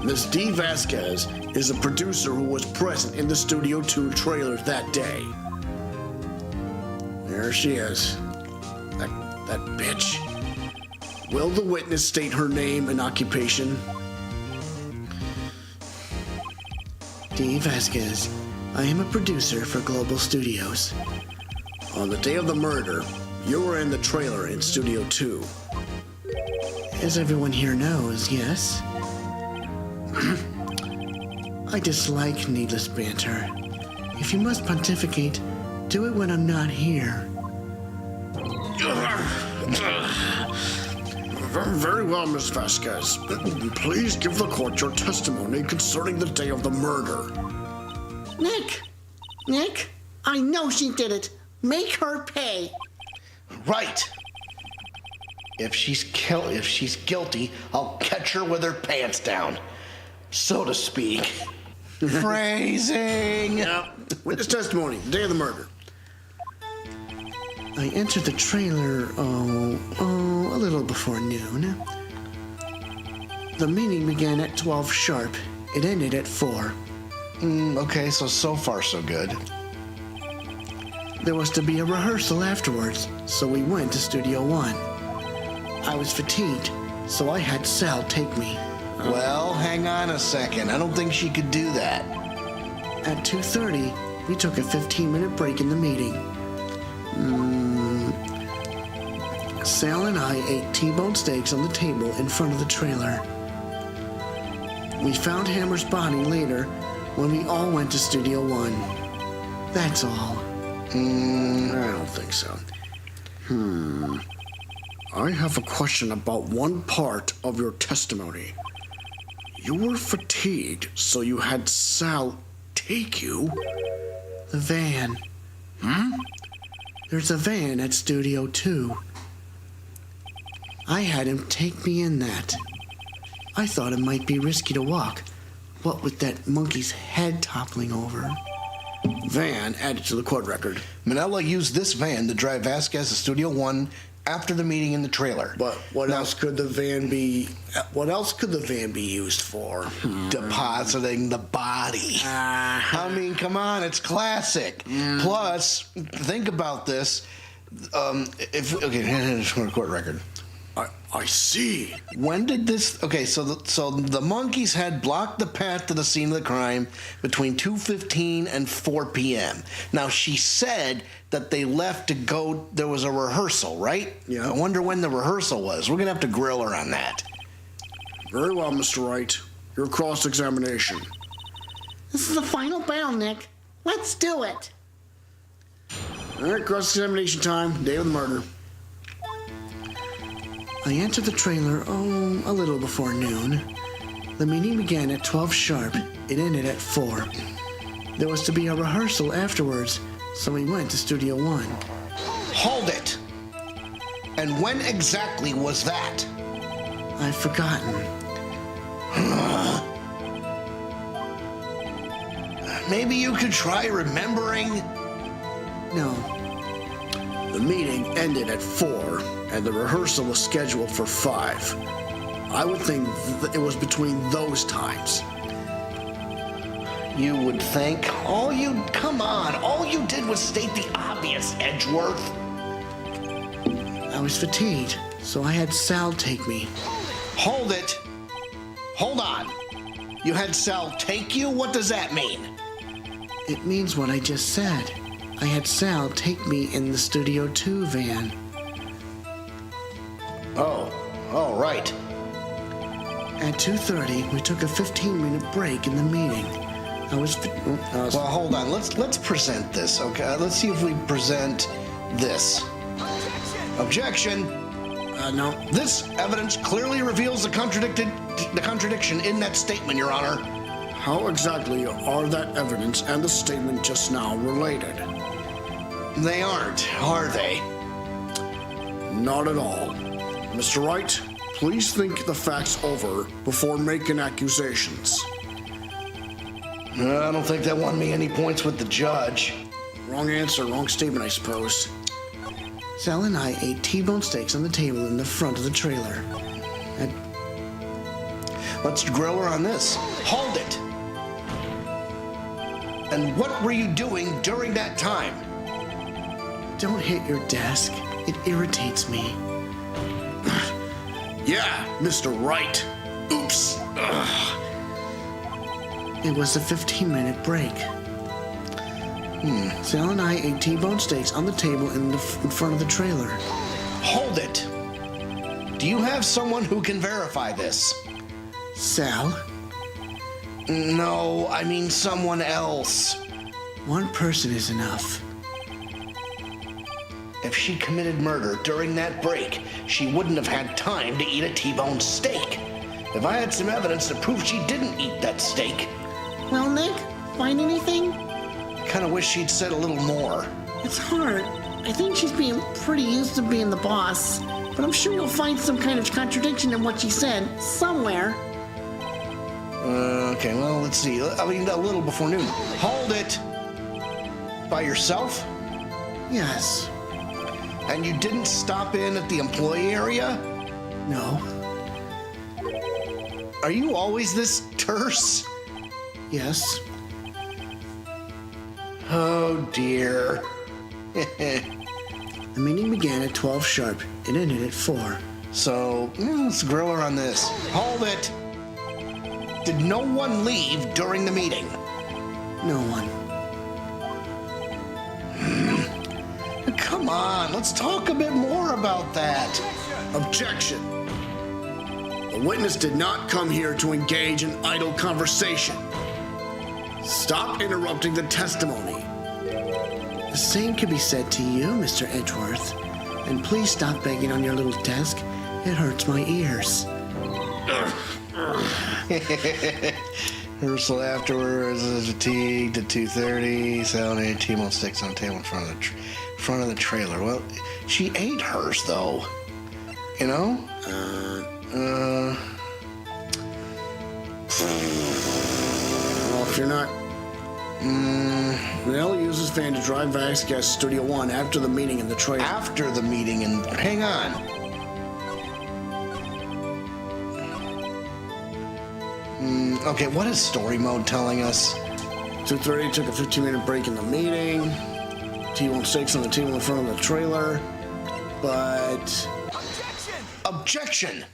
Ms. D. Vasquez is a producer who was present in the Studio 2 trailer that day. There she is. That bitch. Will the witness state her name and occupation? D. Vasquez. I am a producer for Global Studios. On the day of the murder, you were in the trailer in Studio 2. As everyone here knows, yes. I dislike needless banter. If you must pontificate, do it when I'm not here. Very well, Ms. Vasquez. Please give the court your testimony concerning the day of the murder. Nick, I know she did it. Make her pay. Right. If she's guilty, I'll catch her with her pants down, so to speak. Phrasing. Yeah. Witness testimony, the day of the murder. I entered the trailer, a little before noon. The meeting began at 12 sharp. It ended at 4. Okay, so far so good. There was to be a rehearsal afterwards, so we went to Studio 1. I was fatigued, so I had Sal take me. Well, hang on a second. I don't think she could do that. At 2:30, we took a 15-minute break in the meeting. Sal and I ate T-bone steaks on the table in front of the trailer. We found Hammer's body later when we all went to Studio 1. That's all. I don't think so. I have a question about one part of your testimony. You were fatigued, so you had Sal take you? The van. There's a van at Studio 2. I had him take me in that. I thought it might be risky to walk, what with that monkey's head toppling over. Van added to the court record. Manella used this van to drive Vasquez to Studio 1 after the meeting in the trailer. But what else could the van be used for? Depositing the body. I mean, come on, it's classic. Plus, think about this. Court record. I see. When did this? Okay, so the monkey's head blocked the path to the scene of the crime between 2:15 and 4 p.m. Now she said that they left to go. There was a rehearsal, right? Yeah. I wonder when the rehearsal was. We're gonna have to grill her on that. Very well, Mr. Wright. Your cross-examination. This is the final bell, Nick. Let's do it. All right, cross-examination time. Day of the murder. I entered the trailer, a little before noon. The meeting began at 12 sharp. It ended at 4. There was to be a rehearsal afterwards, so we went to Studio 1. Hold it. And when exactly was that? I've forgotten. Maybe you could try remembering? No. The meeting ended at 4, and the rehearsal was scheduled for 5. I would think it was between those times. You would think. All you did was state the obvious, Edgeworth. I was fatigued, so I had Sal take me. Hold it. Hold on. You had Sal take you? What does that mean? It means what I just said. I had Sal take me in the Studio 2 van. Oh, right. At 2:30, we took a 15-minute break in the meeting. Well, hold on. Let's present this, okay? Let's see if we present this. Objection. No. This evidence clearly reveals the contradiction in that statement, Your Honor. How exactly are that evidence and the statement just now related? They aren't, are they? Not at all. Mr. Wright, please think the facts over before making accusations. I don't think that won me any points with the judge. Wrong answer, wrong statement, I suppose. Sal and I ate T-bone steaks on the table in the front of the trailer. Let's grill her on this. Hold it! And what were you doing during that time? Don't hit your desk. It irritates me. Yeah, Mr. Wright. Oops. Ugh. It was a 15-minute break. Sal and I ate T-bone steaks on the table in front of the trailer. Hold it! Do you have someone who can verify this? Sal, No, I mean someone else. one person is enough. If she committed murder during that break, she wouldn't have had time to eat a T-bone steak. If I had some evidence to prove she didn't eat that steak, Well, Nick, find anything? I kind of wish she'd said a little more. It's hard. I think she's being pretty used to being the boss, but I'm sure you'll find some kind of contradiction in what she said somewhere. Okay, well, let's see. I mean, a little before noon. Hold it! By yourself? Yes. And you didn't stop in at the employee area? No. Are you always this terse? Yes. Oh, dear. The meeting began at 12 sharp. It ended at 4. So, let's grill her on this. Hold it! Did no one leave during the meeting? No one. Come on, let's talk a bit more about that. Objection. The witness did not come here to engage in idle conversation. Stop interrupting the testimony. The same could be said to you, Mr. Edgeworth. And please stop begging on your little desk. It hurts my ears. Rehearsal afterwards, fatigued at 2:30. Saturday, T-bone steaks on the table in front of the trailer. Well, she ate hers though. You know? Well, if you're not... Manella uses fan to drive Vasquez to Studio 1 after the meeting in the trailer. After the meeting, and hang on. Okay, what is story mode telling us? 2:30 took a 15-minute break in the meeting. T-bone steaks on the table in front of the trailer. But... Objection!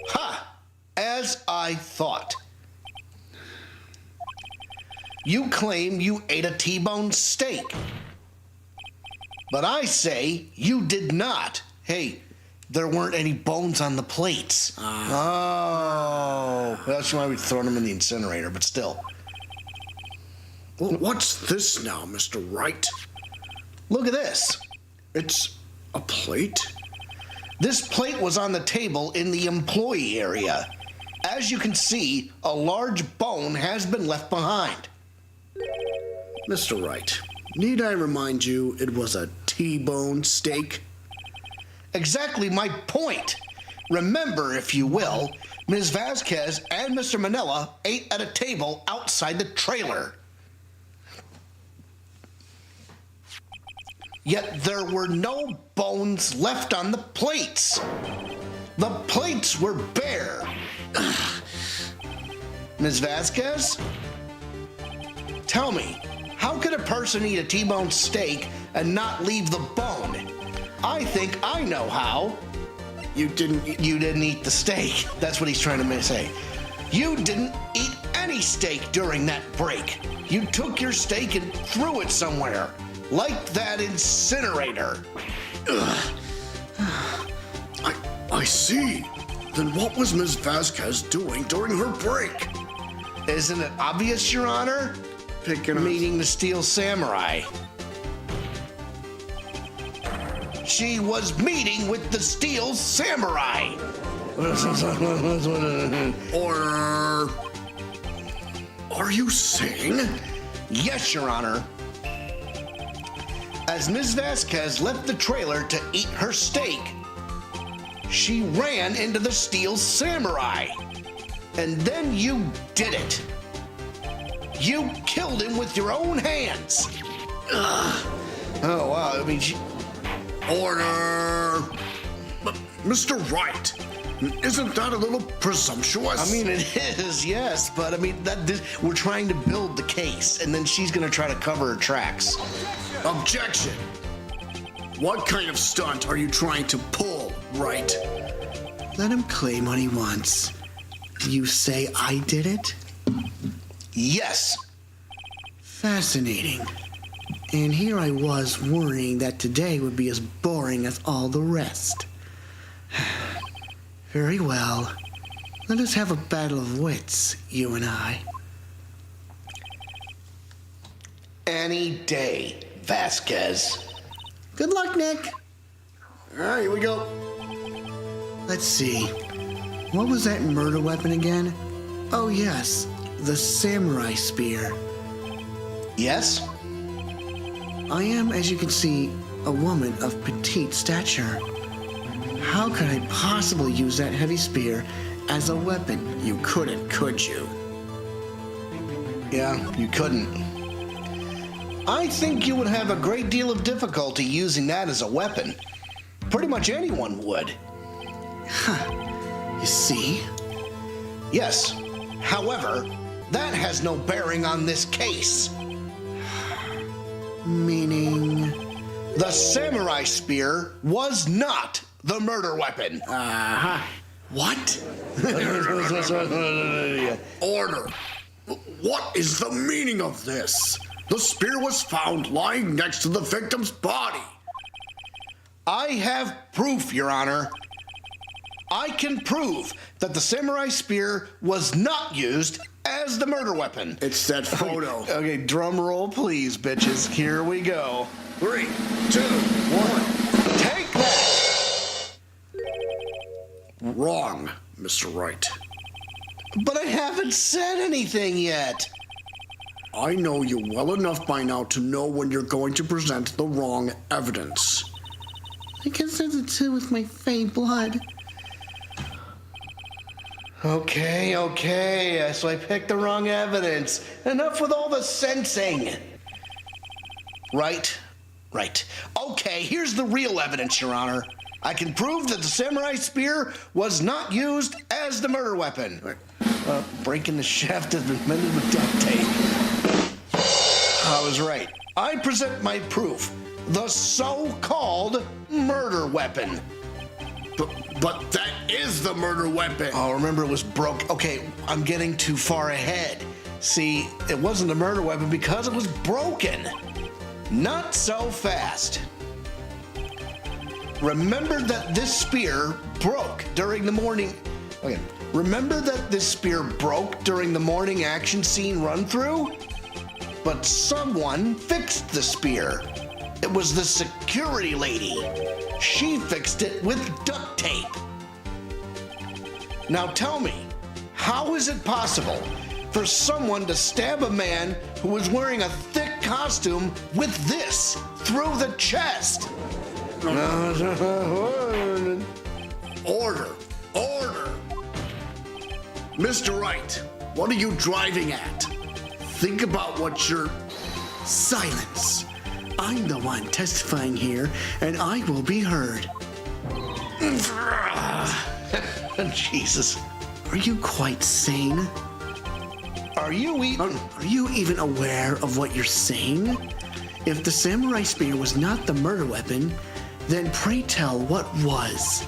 Ha! As I thought. You claim you ate a T-bone steak. But I say you did not. Hey, there weren't any bones on the plates. Oh. That's why we thrown them in the incinerator, but still. Well, what's this now, Mr. Wright? Look at this. It's a plate? This plate was on the table in the employee area. As you can see, a large bone has been left behind. Mr. Wright, need I remind you it was a T-bone steak? Exactly my point. Remember, if you will, Ms. Vasquez and Mr. Manella ate at a table outside the trailer. Yet there were no bones left on the plates. The plates were bare. Ms. Vasquez? Tell me, how could a person eat a T-bone steak and not leave the bone? I think I know how. You didn't eat the steak. That's what he's trying to say. You didn't eat any steak during that break. You took your steak and threw it somewhere, like that incinerator. I see. Then what was Ms. Vasquez doing during her break? Isn't it obvious, Your Honor? Picking Meeting the Steel Samurai. She was meeting with the Steel Samurai. Order. Are you saying? Yes, Your Honor. As Ms. Vasquez left the trailer to eat her steak, she ran into the Steel Samurai. And then you did it. You killed him with your own hands. Ugh. Oh, wow. I mean, Order. But, Mr. Wright, isn't that a little presumptuous? I mean, it is, yes. But, I mean, we're trying to build the case, and then she's going to try to cover her tracks. Objection. What kind of stunt are you trying to pull, Wright? Let him claim what he wants. Do you say I did it? Yes. Fascinating. And here I was worrying that today would be as boring as all the rest. Very well. Let us have a battle of wits, you and I. Any day, Vasquez. Good luck, Nick. All right, here we go. Let's see. What was that murder weapon again? Oh, yes. The samurai spear. Yes? I am, as you can see, a woman of petite stature. How could I possibly use that heavy spear as a weapon? You couldn't, could you? Yeah, you couldn't. I think you would have a great deal of difficulty using that as a weapon. Pretty much anyone would. You see? Yes. However, that has no bearing on this case. Meaning? The samurai spear was not the murder weapon. What? Order. What is the meaning of this? The spear was found lying next to the victim's body. I have proof, Your Honor. I can prove that the samurai spear was not used as the murder weapon. It's that photo. Okay, drum roll, please, bitches. Here we go. 3, 2, 1. Take that! Wrong, Mr. Wright. But I haven't said anything yet. I know you well enough by now to know when you're going to present the wrong evidence. I guess there's a two with my fey blood. Okay, so I picked the wrong evidence. Enough with all the sensing. Right. Okay, here's the real evidence, Your Honor. I can prove that the samurai spear was not used as the murder weapon. Breaking the shaft has been mended with duct tape. I was right. I present my proof. The so-called murder weapon. But that is the murder weapon. Oh, remember it was broke. Okay, I'm getting too far ahead. See, it wasn't a murder weapon because it was broken. Not so fast. Remember that this spear broke during the morning. Okay, remember that this spear broke during the morning action scene run through? But someone fixed the spear. It was the security lady. She fixed it with duct tape. Now tell me, how is it possible for someone to stab a man who was wearing a thick costume with this through the chest? Order. Mr. Wright, what are you driving at? Think about what you're... Silence. I'm the one testifying here, and I will be heard. Jesus. Are you quite sane? Are you even aware of what you're saying? If the samurai spear was not the murder weapon, then pray tell what was.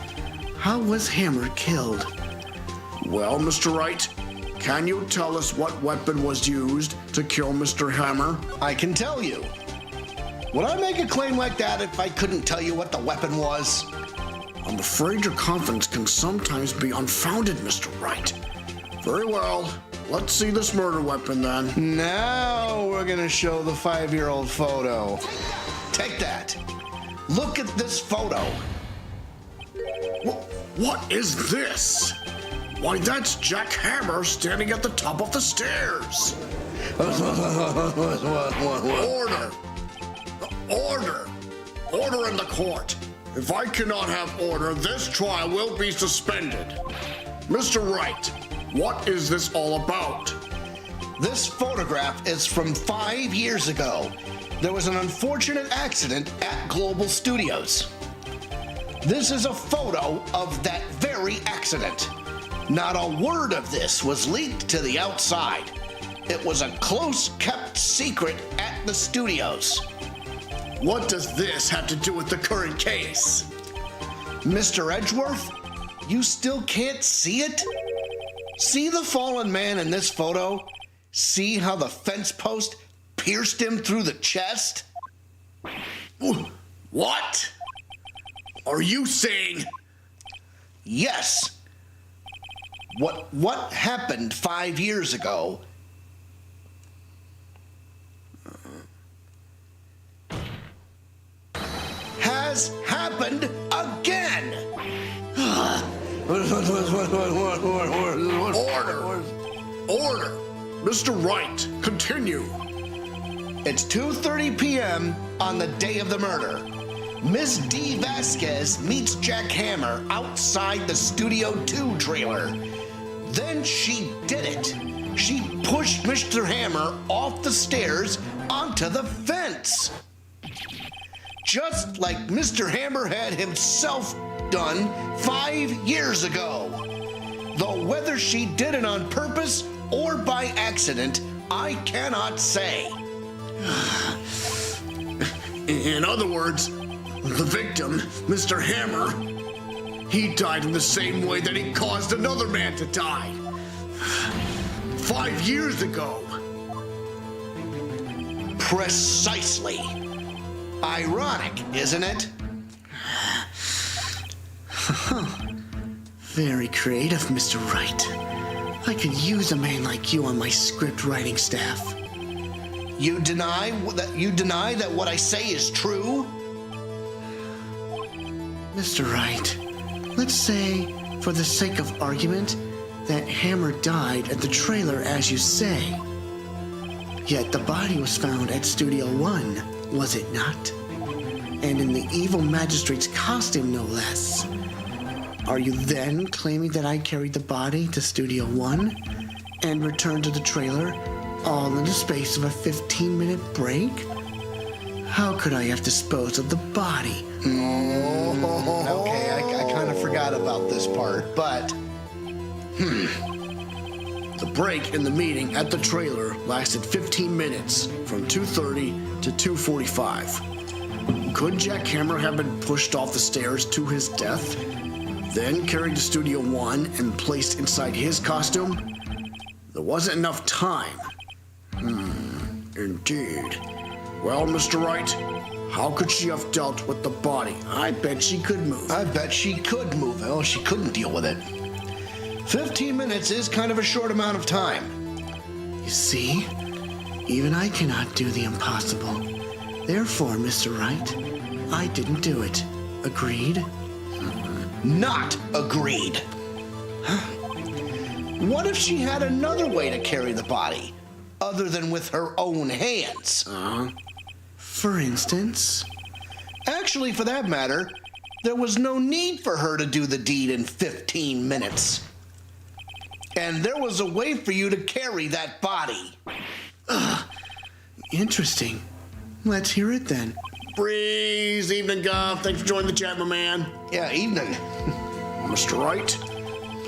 How was Hammer killed? Well, Mr. Wright, can you tell us what weapon was used to kill Mr. Hammer? I can tell you. Would I make a claim like that if I couldn't tell you what the weapon was? I'm afraid your confidence can sometimes be unfounded, Mr. Wright. Very well. let's see this murder weapon then. Now we're gonna show the 5-year-old photo. Take that. Look at this photo. What is this? Why, that's Jack Hammer standing at the top of the stairs. Order! Order! Order in the court. If I cannot have order, this trial will be suspended. Mr. Wright, what is this all about? This photograph is from 5 years ago. There was an unfortunate accident at Global Studios. This is a photo of that very accident. Not a word of this was leaked to the outside. It was a close-kept secret at the studios. What does this have to do with the current case? Mr. Edgeworth, you still can't see it? See the fallen man in this photo? See how the fence post pierced him through the chest? What? Are you saying? Yes. What happened 5 years ago has happened again. Order! Mr. Wright, continue. It's 2:30 p.m. on the day of the murder. Miss D. Vasquez meets Jack Hammer outside the Studio 2 trailer. Then she did it. She pushed Mr. Hammer off the stairs onto the fence. Just like Mr. Hammer had himself done 5 years ago. Though whether she did it on purpose or by accident, I cannot say. In other words, the victim, Mr. Hammer, he died in the same way that he caused another man to die. 5 years ago. Precisely. Ironic, isn't it? Very creative, Mr. Wright. I could use a man like you on my script writing staff. You deny that what I say is true? Mr. Wright, let's say, for the sake of argument, that Hammer died at the trailer as you say. Yet the body was found at Studio 1, was it not? And in the evil magistrate's costume, no less. Are you then claiming that I carried the body to Studio 1 and returned to the trailer all in the space of a 15-minute break? How could I have disposed of the body? Okay, I kind of forgot about this part, but... The break in the meeting at the trailer lasted 15 minutes, from 2:30 to 2:45. Could Jack Hammer have been pushed off the stairs to his death, then carried to Studio 1 and placed inside his costume? There wasn't enough time. Indeed. Well, Mr. Wright, how could she have dealt with the body? I bet she could move. I bet she could move. Oh, she couldn't deal with it. 15 minutes is kind of a short amount of time. You see? Even I cannot do the impossible. Therefore, Mr. Wright, I didn't do it. Agreed? Not agreed. What if she had another way to carry the body, other than with her own hands? For instance? Actually, for that matter, there was no need for her to do the deed in 15 minutes. And there was a way for you to carry that body. Interesting. Let's hear it then. Breeze, evening, Gov. Thanks for joining the chat, my man. Yeah, evening. Mr. Wright,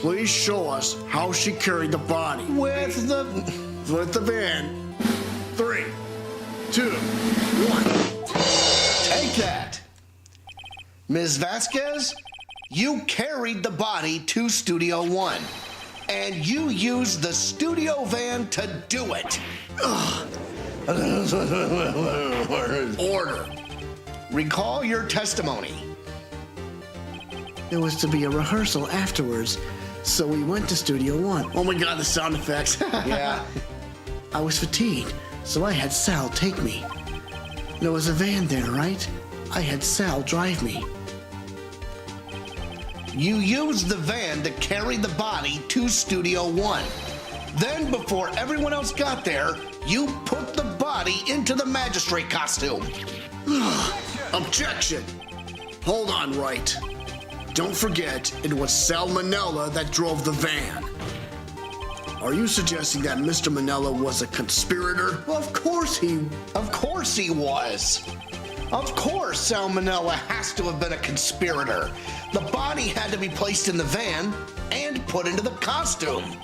please show us how she carried the body. With the van. 3, 2, 1. Take that. Ms. Vasquez, you carried the body to Studio 1. And you used the studio van to do it. Order. Recall your testimony. There was to be a rehearsal afterwards, So we went to Studio One. Oh my God, the sound effects. Yeah. I was fatigued, so I had Sal take me. There was a van there, right? I had Sal drive me. You used the van to carry the body to Studio One. Then, before everyone else got there, you put the body into the magistrate costume. Objection! Hold on, Wright. Don't forget, it was Salmonella that drove the van. Are you suggesting that Mr. Manella was a conspirator? Of course he was. Of course Salmonella has to have been a conspirator. The body had to be placed in the van and put into the costume.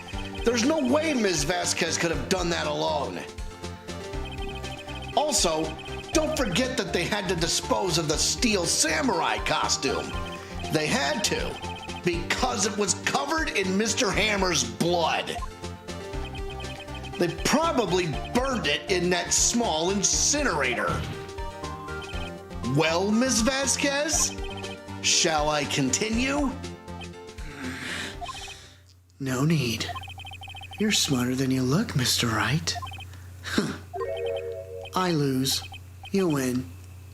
There's no way Ms. Vasquez could have done that alone. Also, don't forget that they had to dispose of the Steel Samurai costume. They had to, because it was covered in Mr. Hammer's blood. They probably burned it in that small incinerator. Well, Ms. Vasquez, shall I continue? No need. You're smarter than you look, Mr. Wright. I lose. You win.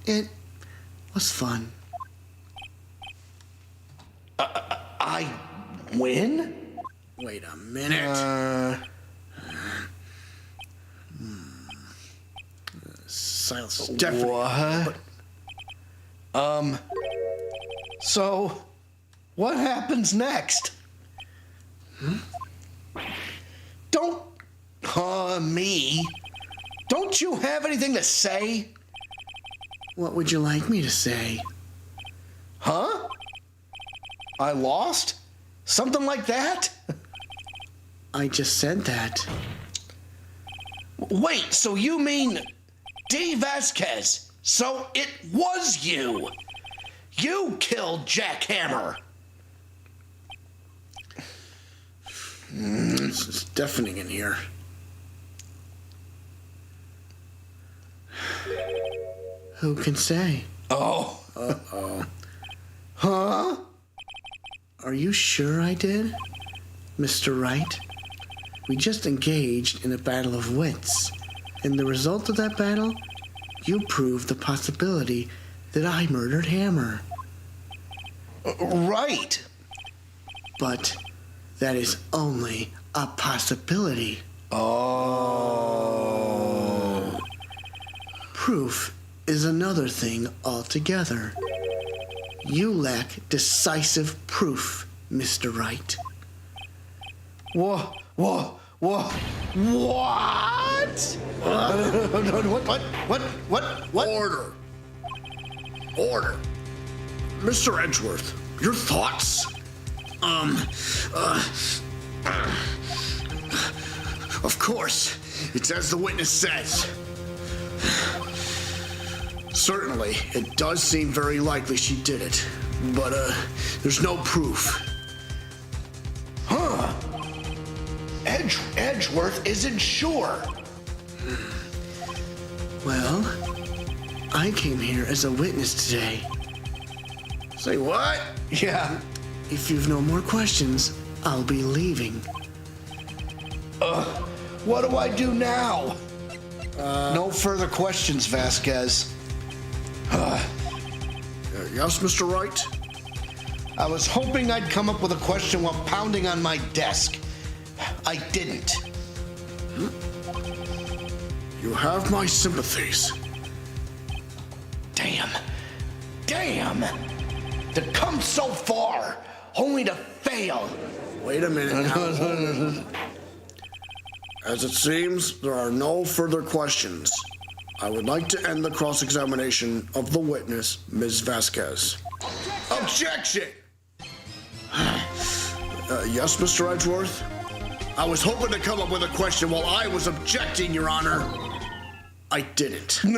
It was fun. I win? Wait a minute. Silence is deafening. What? So, what happens next? Don't, me. Don't you have anything to say? What would you like me to say? Huh? I lost? Something like that? I just said that. Wait, so you mean D. Vasquez? So it was you. You killed Jack Hammer. This is deafening in here. Who can say? Oh. Uh-oh. Huh? Are you sure I did, Mr. Wright? We just engaged in a battle of wits. And the result of that battle, you proved the possibility that I murdered Hammer. Right. But that is only a possibility. Oh. Proof is another thing altogether. You lack decisive proof, Mr. Wright. What? What? Order. Mr. Edgeworth, your thoughts? Of course, it's as the witness says. Certainly, it does seem very likely she did it, but, there's no proof. Huh? Edgeworth isn't sure. Well, I came here as a witness today. Say what? Yeah. If you've no more questions, I'll be leaving. What do I do now? No further questions, Vasquez. Yes, Mr. Wright? I was hoping I'd come up with a question while pounding on my desk. I didn't. You have my sympathies. Damn. To come so far, only to fail. Wait a minute now. As it seems, there are no further questions. I would like to end the cross-examination of the witness, Ms. Vasquez. Objection! Yes, Mr. Edgeworth? I was hoping to come up with a question while I was objecting, Your Honor. I didn't. We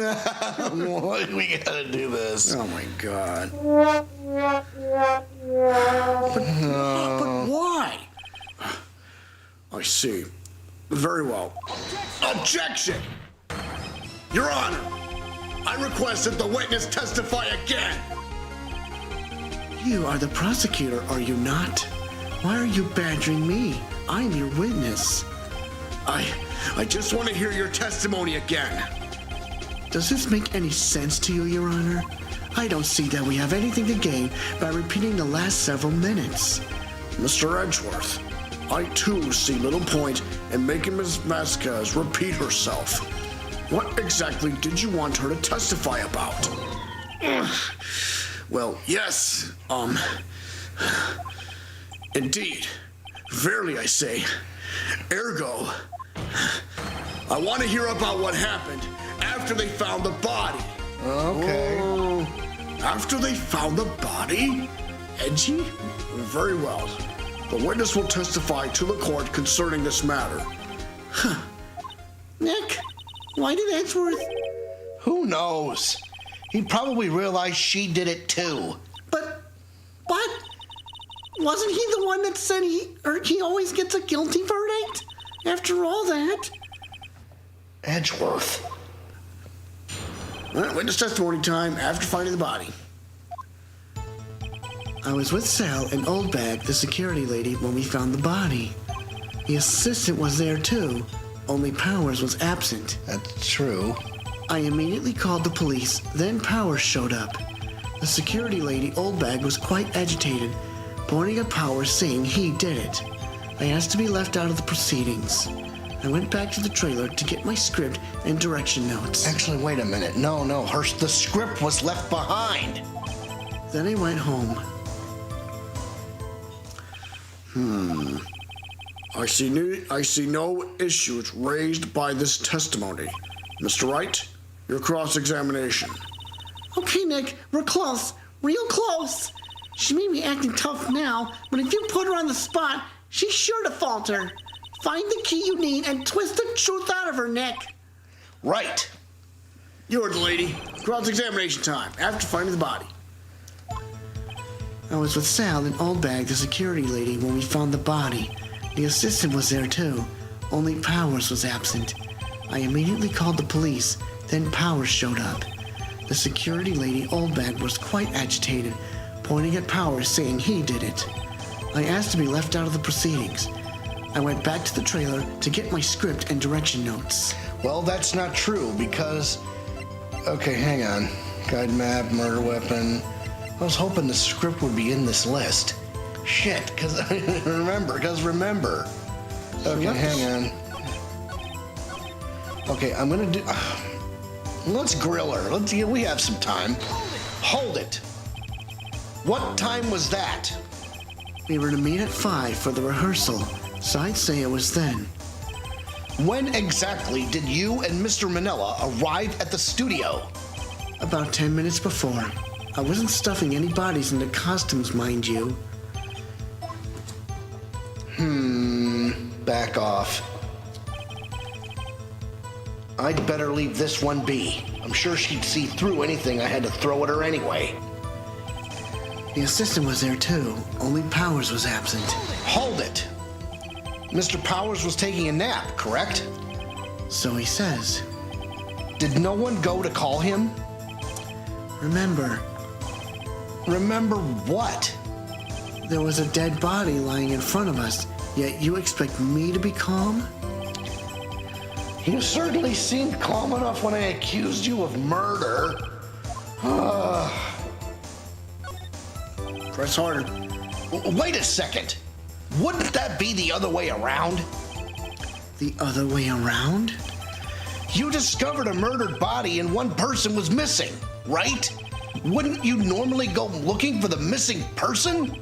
gotta do this. Oh, my God. But why? I see. Very well. Objection! Your Honor, I request that the witness testify again. You are the prosecutor, are you not? Why are you badgering me? I'm your witness. I just want to hear your testimony again. Does this make any sense to you, Your Honor? I don't see that we have anything to gain by repeating the last several minutes. Mr. Edgeworth, I too see little point in making Ms. Vasquez repeat herself. What exactly did you want her to testify about? Well, yes, indeed. Verily I say, ergo, I want to hear about what happened after they found the body. Okay. Oh, after they found the body? Edgy? Very well. The witness will testify to the court concerning this matter. Nick, why did Edgeworth? Who knows? He probably realized she did it too. But wasn't he the one that said he always gets a guilty verdict? After all that. Edgeworth. Well, witness testimony time after finding the body. I was with Sal and Oldbag, the security lady, when we found the body. The assistant was there too, only Powers was absent. That's true. I immediately called the police, then Powers showed up. The security lady, Oldbag, was quite agitated, pointing at Powers saying he did it. I asked to be left out of the proceedings. I went back to the trailer to get my script and direction notes. Actually, wait a minute. No, the script was left behind. Then I went home. I see no issues raised by this testimony. Mr. Wright, your cross-examination. Okay, Nick, we're close. Real close. She may be acting tough now, but if you put her on the spot, she's sure to falter. Find the key you need and twist the truth out of her, Nick. Right. You're the lady. Cross-examination time, after finding the body. I was with Sal and Oldbag, the security lady, when we found the body. The assistant was there too, only Powers was absent. I immediately called the police, then Powers showed up. The security lady, Oldbag, was quite agitated, pointing at Powers saying he did it. I asked to be left out of the proceedings. I went back to the trailer to get my script and direction notes. Well, that's not true because... Okay, hang on. Guide map, murder weapon. I was hoping the script would be in this list. Shit, because remember. Okay, hang on. Okay, I'm gonna do... let's grill her. We have some time. Hold it. What time was that? We were to meet at 5 for the rehearsal, so I'd say it was then. When exactly did you and Mr. Manila arrive at the studio? About 10 minutes before. I wasn't stuffing any bodies into costumes, mind you. Back off. I'd better leave this one be. I'm sure she'd see through anything I had to throw at her anyway. The assistant was there too, only Powers was absent. Hold it! Mr. Powers was taking a nap, correct? So he says. Did no one go to call him? Remember what? There was a dead body lying in front of us, yet you expect me to be calm? You certainly seemed calm enough when I accused you of murder. Press harder. Wait a second. Wouldn't that be the other way around? The other way around? You discovered a murdered body and one person was missing, right? Wouldn't you normally go looking for the missing person?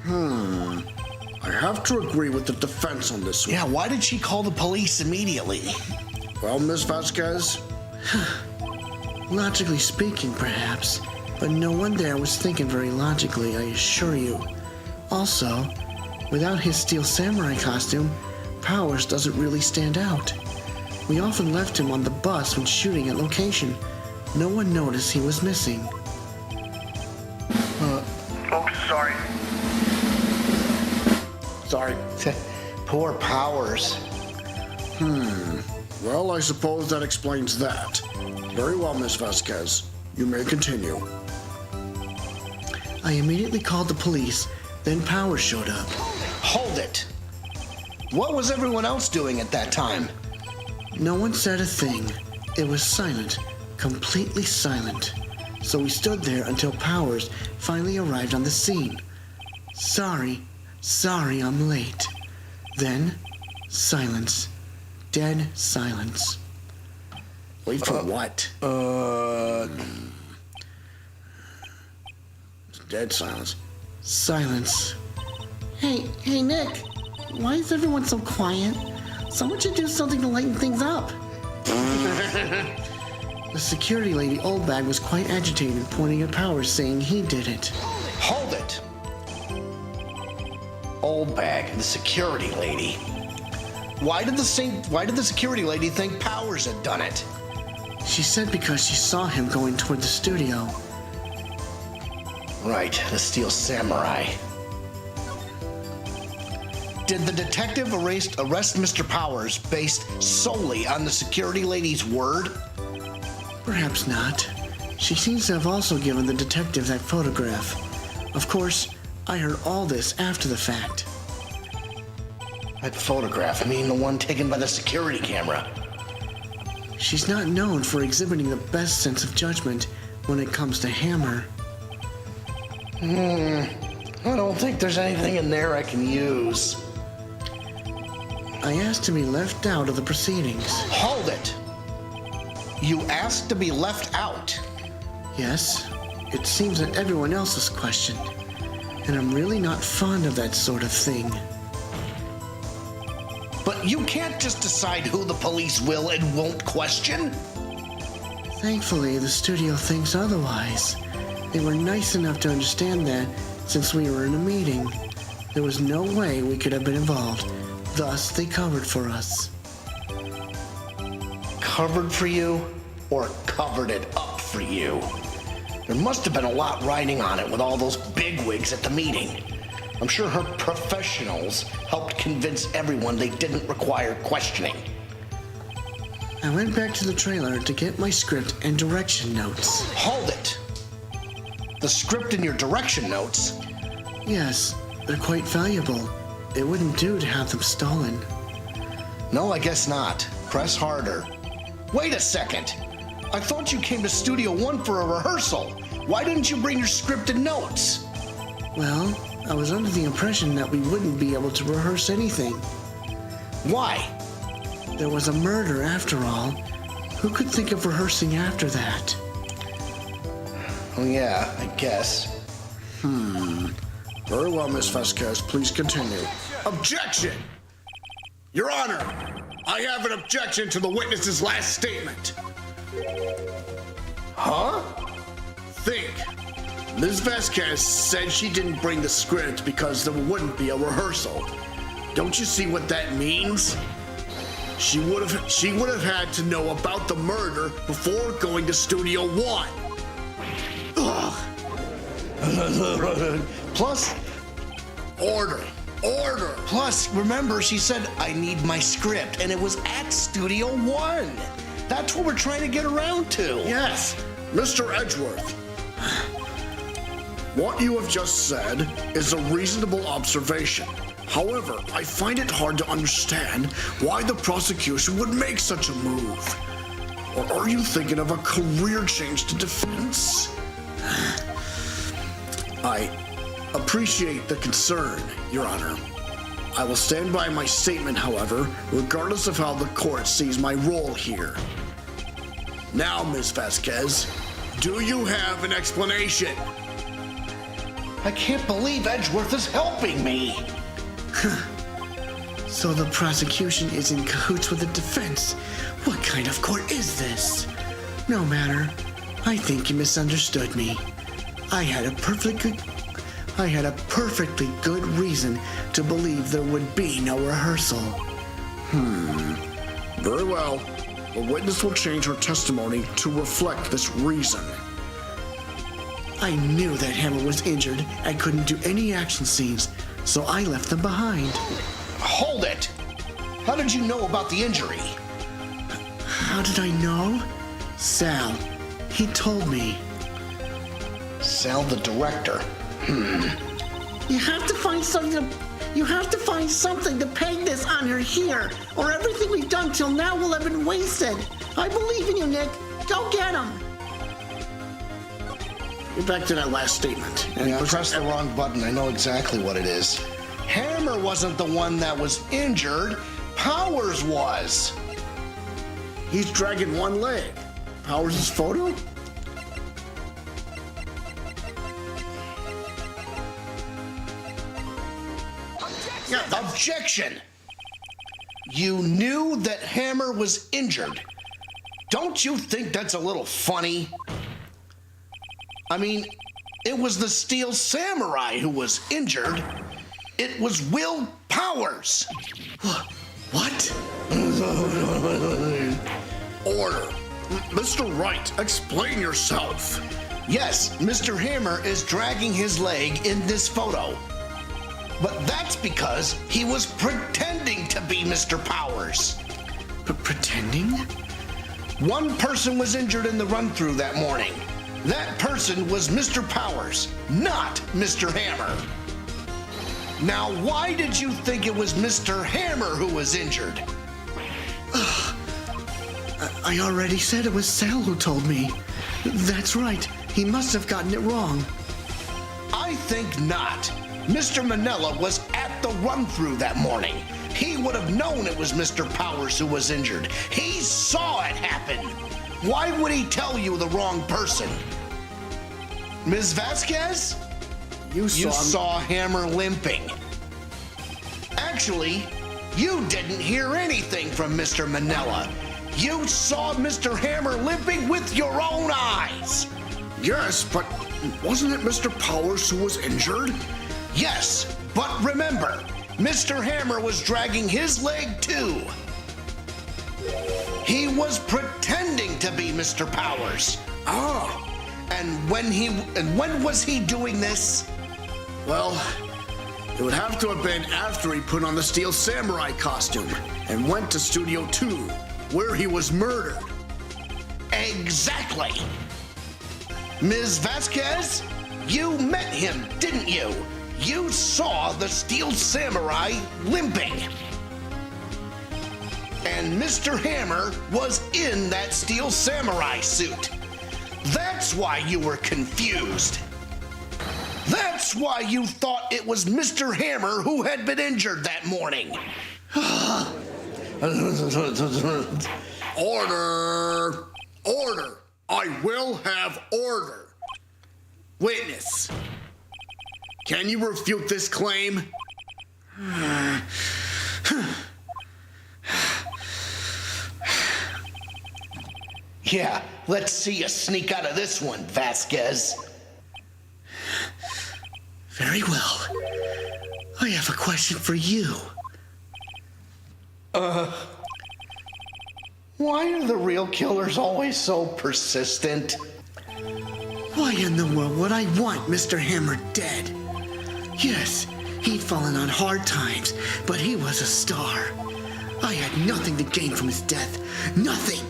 I have to agree with the defense on this one. Yeah, why did she call the police immediately? Well, Miss Vasquez? Logically speaking, perhaps, but no one there was thinking very logically, I assure you. Also, without his steel samurai costume, Powers doesn't really stand out. We often left him on the bus when shooting at location. No one noticed he was missing. Oops, sorry. Sorry. Poor Powers. Well, I suppose that explains that. Very well, Miss Vasquez. You may continue. I immediately called the police, then Powers showed up. Hold it. What was everyone else doing at that time? No one said a thing. It was silent, completely silent. So we stood there until Powers finally arrived on the scene. Sorry, I'm late. Then, silence. Dead silence. Wait for what? Dead silence. Silence. Hey, Nick. Why is everyone so quiet? Someone should do something to lighten things up. The security lady, Oldbag, was quite agitated, pointing at Powers, saying he did it. Hold it. Oldbag, the security lady. Why did the security lady think Powers had done it? She said because she saw him going toward the studio. Right, the Steel Samurai. Did the detective arrest Mr. Powers based solely on the security lady's word? Perhaps not. She seems to have also given the detective that photograph. Of course, I heard all this after the fact. That photograph, I mean the one taken by the security camera. She's not known for exhibiting the best sense of judgment when it comes to Hammer. I don't think there's anything in there I can use. I asked to be left out of the proceedings. Hold it! You asked to be left out? Yes, it seems that everyone else is questioned, and I'm really not fond of that sort of thing. But you can't just decide who the police will and won't question. Thankfully, the studio thinks otherwise. They were nice enough to understand that since we were in a meeting. There was no way we could have been involved. Thus, they covered for us. Covered for you or covered it up for you? There must have been a lot riding on it with all those bigwigs at the meeting. I'm sure her professionals helped convince everyone they didn't require questioning. I went back to the trailer to get my script and direction notes. Hold it! The script and your direction notes? Yes, they're quite valuable. It wouldn't do to have them stolen. No, I guess not. Press harder. Wait a second! I thought you came to Studio One for a rehearsal. Why didn't you bring your script and notes? Well, I was under the impression that we wouldn't be able to rehearse anything. Why? There was a murder after all. Who could think of rehearsing after that? Oh yeah, I guess. Very well, Miss Vasquez. Please continue. Objection! Your Honor, I have an objection to the witness's last statement. Huh? Think. Ms. Vasquez said she didn't bring the script because there wouldn't be a rehearsal. Don't you see what that means? She would have had to know about the murder before going to Studio One. Ugh. Plus, Order. plus, remember she said, I need my script, and it was at Studio One. That's what we're trying to get around to. Yes, Mr. Edgeworth. What you have just said is a reasonable observation. However, I find it hard to understand why the prosecution would make such a move. Or are you thinking of a career change to defense? I appreciate the concern, Your Honor. I will stand by my statement, however, regardless of how the court sees my role here. Now, Ms. Vasquez, do you have an explanation? I can't believe Edgeworth is helping me. So the prosecution is in cahoots with the defense. What kind of court is this? No matter. I think you misunderstood me. I had a perfectly good reason to believe there would be no rehearsal. Very well. The witness will change her testimony to reflect this reason. I knew that Hammer was injured and couldn't do any action scenes, so I left them behind. Hold it! How did you know about the injury? How did I know? Sal. He told me. Sal, the director. You have to find something You have to find something to peg this on her here, or everything we've done till now will have been wasted. I believe in you, Nick. Go get him. Get back to that last statement. And Yeah, I pressed the wrong button. I know exactly what it is. Hammer wasn't the one that was injured. Powers was. he's dragging one leg. Powers' photo? Objection! You knew that Hammer was injured. Don't you think that's a little funny? I mean, it was the Steel Samurai who was injured. It was Will Powers. What? Order. Mr. Wright, explain yourself. Yes, Mr. Hammer is dragging his leg in this photo. But that's because he was pretending to be Mr. Powers. Pretending? One person was injured in the run-through that morning. That person was Mr. Powers, not Mr. Hammer. Now, why did you think it was Mr. Hammer who was injured? I already said it was Sal who told me. That's right. He must have gotten it wrong. I think not. Mr. Manella was at the run-through that morning. He would have known it was Mr. Powers who was injured. He saw it happen. Why would he tell you the wrong person? Ms. Vasquez? You saw Hammer limping. Actually, you didn't hear anything from Mr. Manella. You saw Mr. Hammer limping with your own eyes. Yes, but wasn't it Mr. Powers who was injured? Yes, but remember, Mr. Hammer was dragging his leg too. He was pretending to be Mr. Powers. Ah. And when was he doing this? Well, it would have to have been after he put on the Steel Samurai costume and went to Studio 2, where he was murdered. Exactly. Ms. Vasquez, you met him, didn't you? You saw the Steel Samurai limping. And Mr. Hammer was in that Steel Samurai suit. That's why you were confused. That's why you thought it was Mr. Hammer who had been injured that morning. Order! Order! I will have order. Witness, can you refute this claim? Yeah, let's see you sneak out of this one, Vasquez. Very well. I have a question for you. Why are the real killers always so persistent? Why in the world would I want Mr. Hammer dead? Yes, he'd fallen on hard times, but he was a star. I had nothing to gain from his death. Nothing.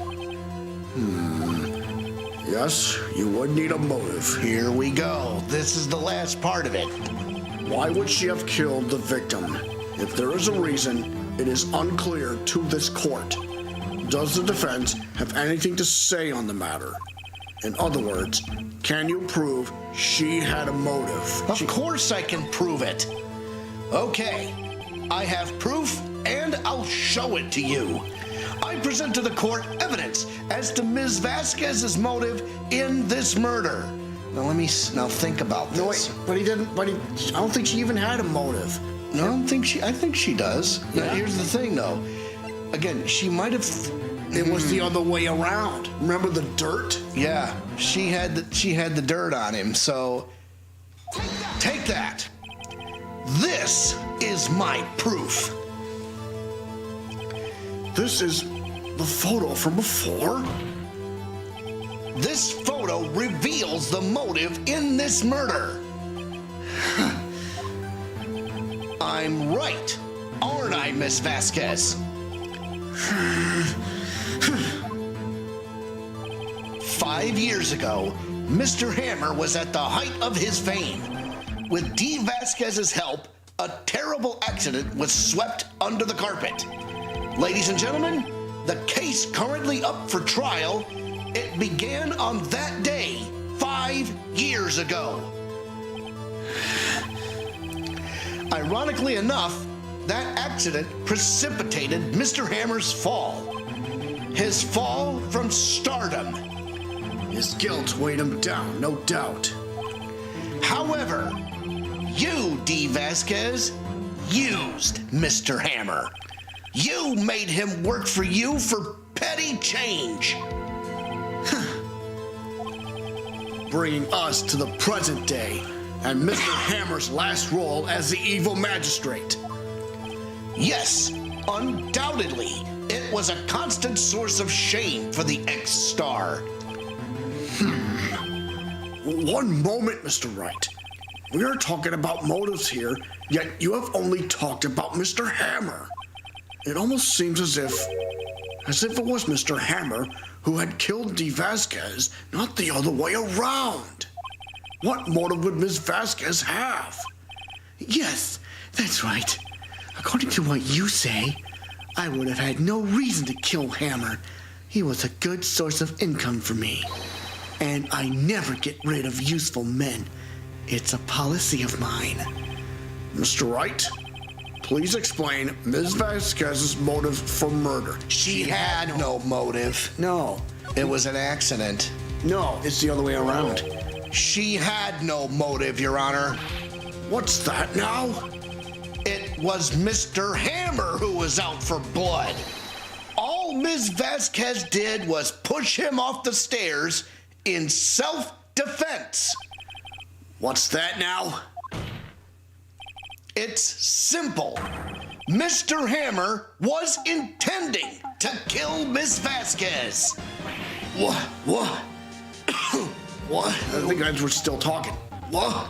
Yes, you would need a motive. Here we go. This is the last part of it. Why would she have killed the victim? If there is a reason, it is unclear to this court. Does the defense have anything to say on the matter? In other words, can you prove she had a motive? Of course I can prove it. Okay, I have proof and I'll show it to you. I present to the court evidence as to Ms. Vasquez's motive in this murder. Now think about this. No, wait, but he didn't, I don't think she even had a motive. No, I think she does. Yeah? Now, here's the thing though. Again, she might have... It was the other way around. Remember the dirt? Yeah, she had the dirt on him, so... Take that. This is my proof. This is the photo from before? This photo reveals the motive in this murder. I'm right, aren't I, Miss Vasquez? 5 years ago, Mr. Hammer was at the height of his fame. With D. Vasquez's help, a terrible accident was swept under the carpet. Ladies and gentlemen, the case currently up for trial, it began on that day 5 years ago. Ironically enough, that accident precipitated Mr. Hammer's fall. His fall from stardom. His guilt weighed him down, no doubt. However, you, D. Vasquez, used Mr. Hammer. You made him work for you for petty change. Bringing us to the present day and Mr. Hammer's last role as the evil magistrate. Yes, undoubtedly, it was a constant source of shame for the ex-star. One moment, Mr. Wright. We are talking about motives here, yet you have only talked about Mr. Hammer. It almost seems as if it was Mr. Hammer who had killed D. Vasquez, not the other way around. What motive would Miss Vasquez have? Yes, that's right. According to what you say, I would have had no reason to kill Hammer. He was a good source of income for me. And I never get rid of useful men. It's a policy of mine. Mr. Wright, please explain Ms. Vasquez's motive for murder. She had no motive. No, It was an accident. no, it's the other way around. She had no motive, Your Honor. What's that now? It was Mr. Hammer who was out for blood. All Ms. Vasquez did was push him off the stairs in self-defense. What's that now? It's simple. Mr. Hammer was intending to kill Miss Vasquez. What? What? I think guys were still talking. What?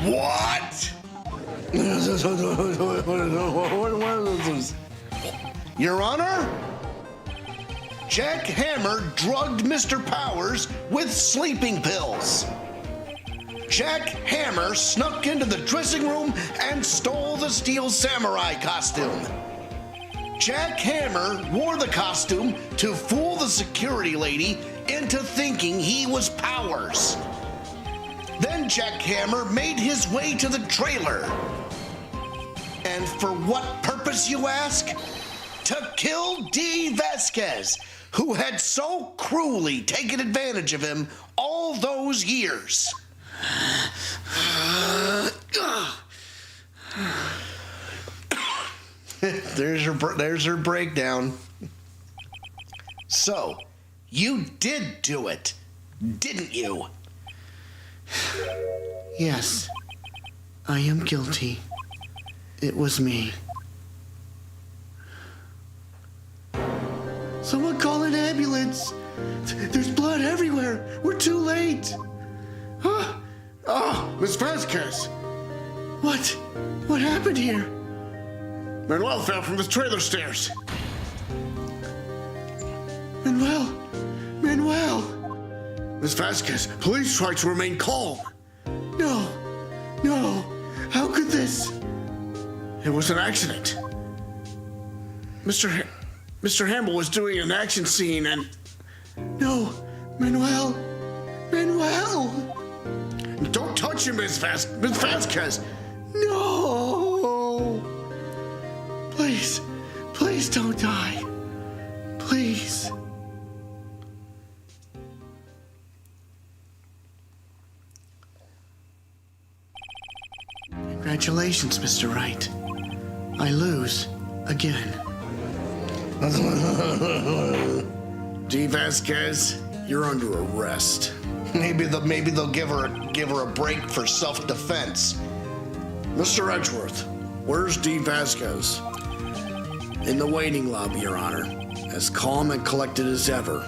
What? Your Honor, Jack Hammer drugged Mr. Powers with sleeping pills. Jack Hammer snuck into the dressing room and stole the steel samurai costume. Jack Hammer wore the costume to fool the security lady into thinking he was Powers. Then Jack Hammer made his way to the trailer. And for what purpose, you ask? To kill D. Vasquez, who had so cruelly taken advantage of him all those years. There's her breakdown. So, you did do it, didn't you? Yes, I am guilty. It was me. Someone call an ambulance. There's blood everywhere. We're too late. Huh? Oh, Miss Vasquez. What? What happened here? Manuel fell from the trailer stairs. Manuel! Miss Vasquez, please try to remain calm. No! How could this? It was an accident. Mr. Hammer was doing an action scene and... No! Manuel! Don't touch him, Miss Vasquez. No! Please don't die. Please. Congratulations, Mr. Wright. I lose again. D. Vasquez, you're under arrest. Maybe they'll give her a break for self-defense. Mr. Edgeworth, where's D. Vasquez? In the waiting lobby, Your Honor, as calm and collected as ever.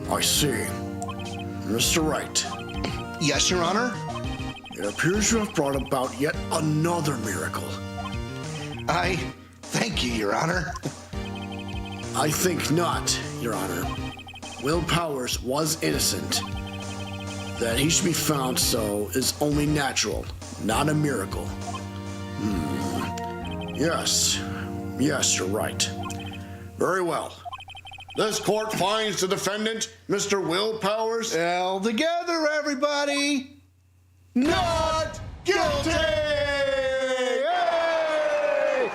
I see. Mr. Wright. Yes, Your Honor? It appears you have brought about yet another miracle. I thank you, Your Honor. I think not, Your Honor. Will Powers was innocent. That he should be found so is only natural, not a miracle. Yes, you're right. Very well. This court finds the defendant, Mr. Will Powers. All together, everybody. Not guilty! Yay!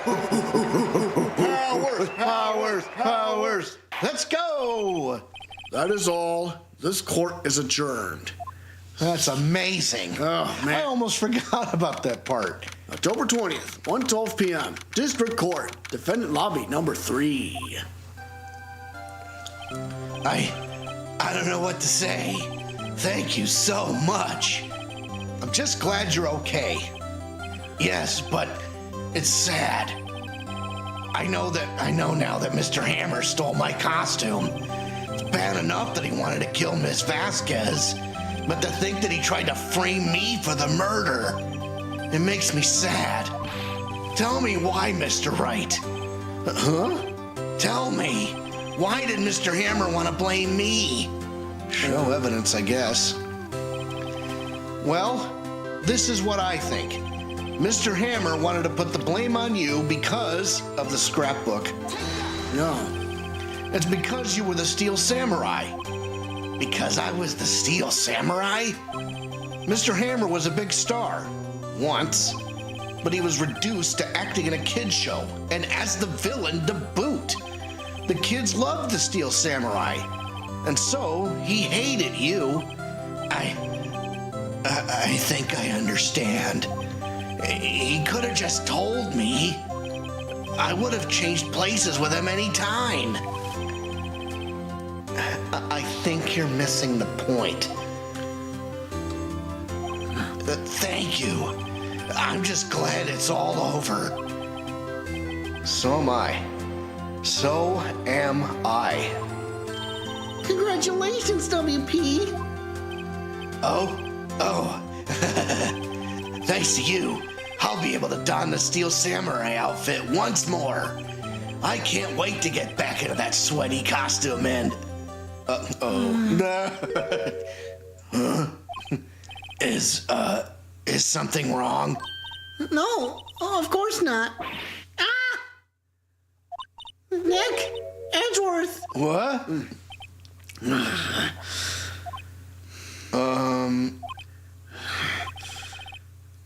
Powers! Let's go! That is all. This court is adjourned. That's amazing. Oh, man. I almost forgot about that part. October 20th, 1:12 p.m. District Court, Defendant Lobby number 3. I don't know what to say. Thank you so much. I'm just glad you're okay. Yes, but it's sad. I know now that Mr. Hammer stole my costume. It's bad enough that he wanted to kill Miss Vasquez, but to think that he tried to frame me for the murder, it makes me sad. Tell me why, Mr. Wright. Huh? Tell me, why did Mr. Hammer want to blame me? No evidence, I guess. Well, this is what I think. Mr. Hammer wanted to put the blame on you because of the scrapbook. No. It's because you were the Steel Samurai. Because I was the Steel Samurai? Mr. Hammer was a big star. Once. But he was reduced to acting in a kid's show. And as the villain to boot. The kids loved the Steel Samurai. And so, he hated you. I think I understand. He could have just told me. I would have changed places with him any time. I think you're missing the point. Thank you. I'm just glad it's all over. So am I. So am I. Congratulations, WP. Oh. Thanks to you, I'll be able to don the Steel Samurai outfit once more. I can't wait to get back into that sweaty costume and... Is something wrong? No, of course not. Ah! Nick, Edgeworth. What?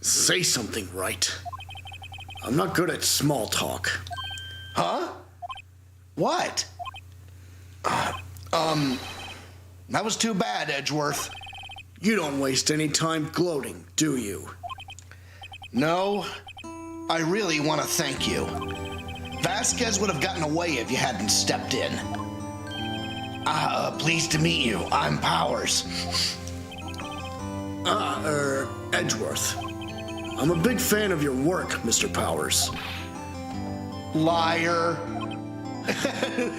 Say something, Wright. I'm not good at small talk. Huh? What? That was too bad, Edgeworth. You don't waste any time gloating, do you? No, I really want to thank you. Vasquez would have gotten away if you hadn't stepped in. Pleased to meet you. I'm Powers. Edgeworth. I'm a big fan of your work, Mr. Powers. Liar.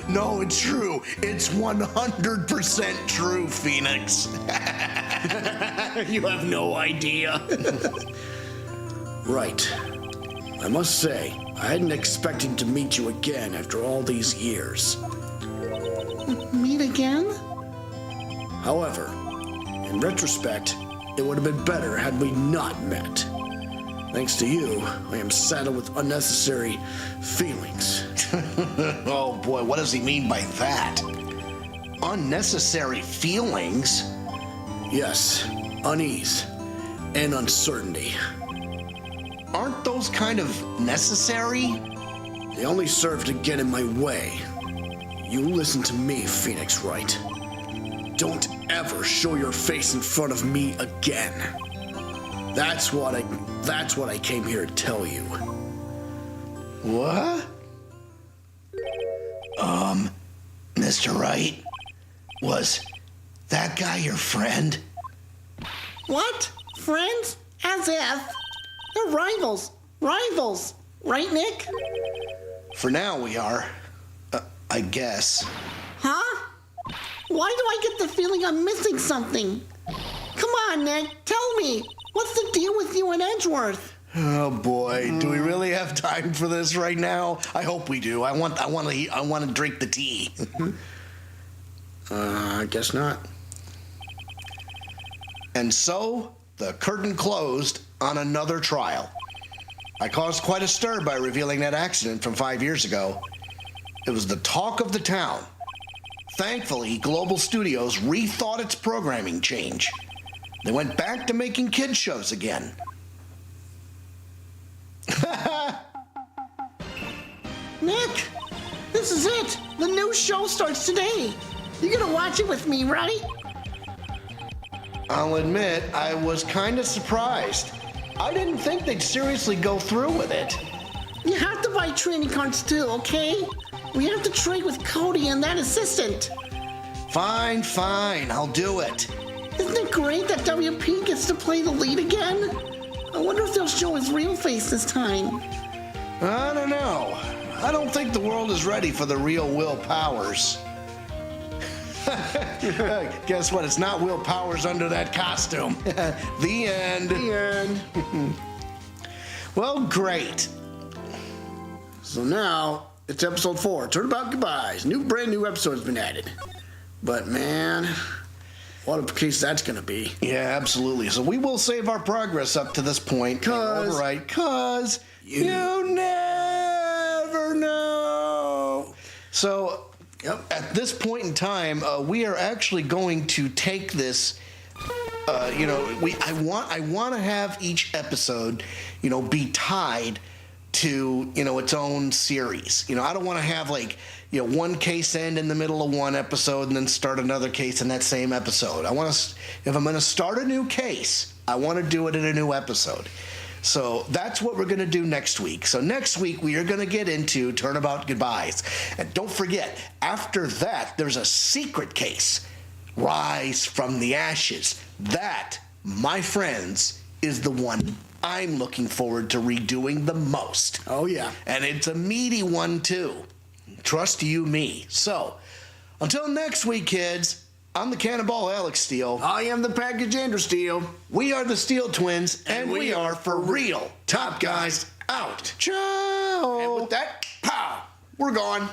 No, it's true. It's 100% true, Phoenix. You have no idea. Right. I must say, I hadn't expected to meet you again after all these years. Meet again? However, in retrospect, it would have been better had we not met. Thanks to you, I am saddled with unnecessary feelings. Oh boy, what does he mean by that? Unnecessary feelings? Yes, unease and uncertainty. Aren't those kind of necessary? They only serve to get in my way. You listen to me, Phoenix Wright. Don't ever show your face in front of me again. That's what I came here to tell you. What? Mr. Wright, was that guy your friend? What? Friends? As if. They're rivals. Rivals. Right, Nick? For now we are. I guess. Huh? Why do I get the feeling I'm missing something? Come on, Nick. Tell me. What's the deal with you and Edgeworth? Oh boy, do we really have time for this right now? I hope we do. I want to drink the tea. I guess not. And so, the curtain closed on another trial. I caused quite a stir by revealing that accident from 5 years ago. It was the talk of the town. Thankfully, Global Studios rethought its programming change. They went back to making kids shows again. Nick, this is it. The new show starts today. You gonna watch it with me, right? I'll admit, I was kind of surprised. I didn't think they'd seriously go through with it. You have to buy training cards too, okay? We have to trade with Cody and that assistant. Fine, I'll do it. Isn't it great that WP gets to play the lead again? I wonder if they'll show his real face this time. I don't know. I don't think the world is ready for the real Will Powers. Guess what? It's not Will Powers under that costume. The end. The end. Well, great. So now, it's episode 4, Turnabout Goodbyes. Brand new episode has been added. But man, what a case that's gonna be. Yeah, absolutely. So we will save our progress up to this point. Cause you never know. So at this point in time, we are actually going to take this. I want to have each episode, be tied to its own series. I don't want to have one case end in the middle of one episode and then start another case in that same episode. If I'm going to start a new case, I want to do it in a new episode. So that's what we're going to do next week. So next week we are going to get into Turnabout Goodbyes. And don't forget, after that, there's a secret case, Rise from the Ashes. That, my friends, is the one I'm looking forward to redoing the most. Oh, yeah. And it's a meaty one, too. Trust you me. So, until next week, kids, I'm the Cannonball Alex Steele. I am the Package Andrew Steele. We are the Steel Twins, and we are for real. Top guys out. Ciao. And with that, pow, we're gone.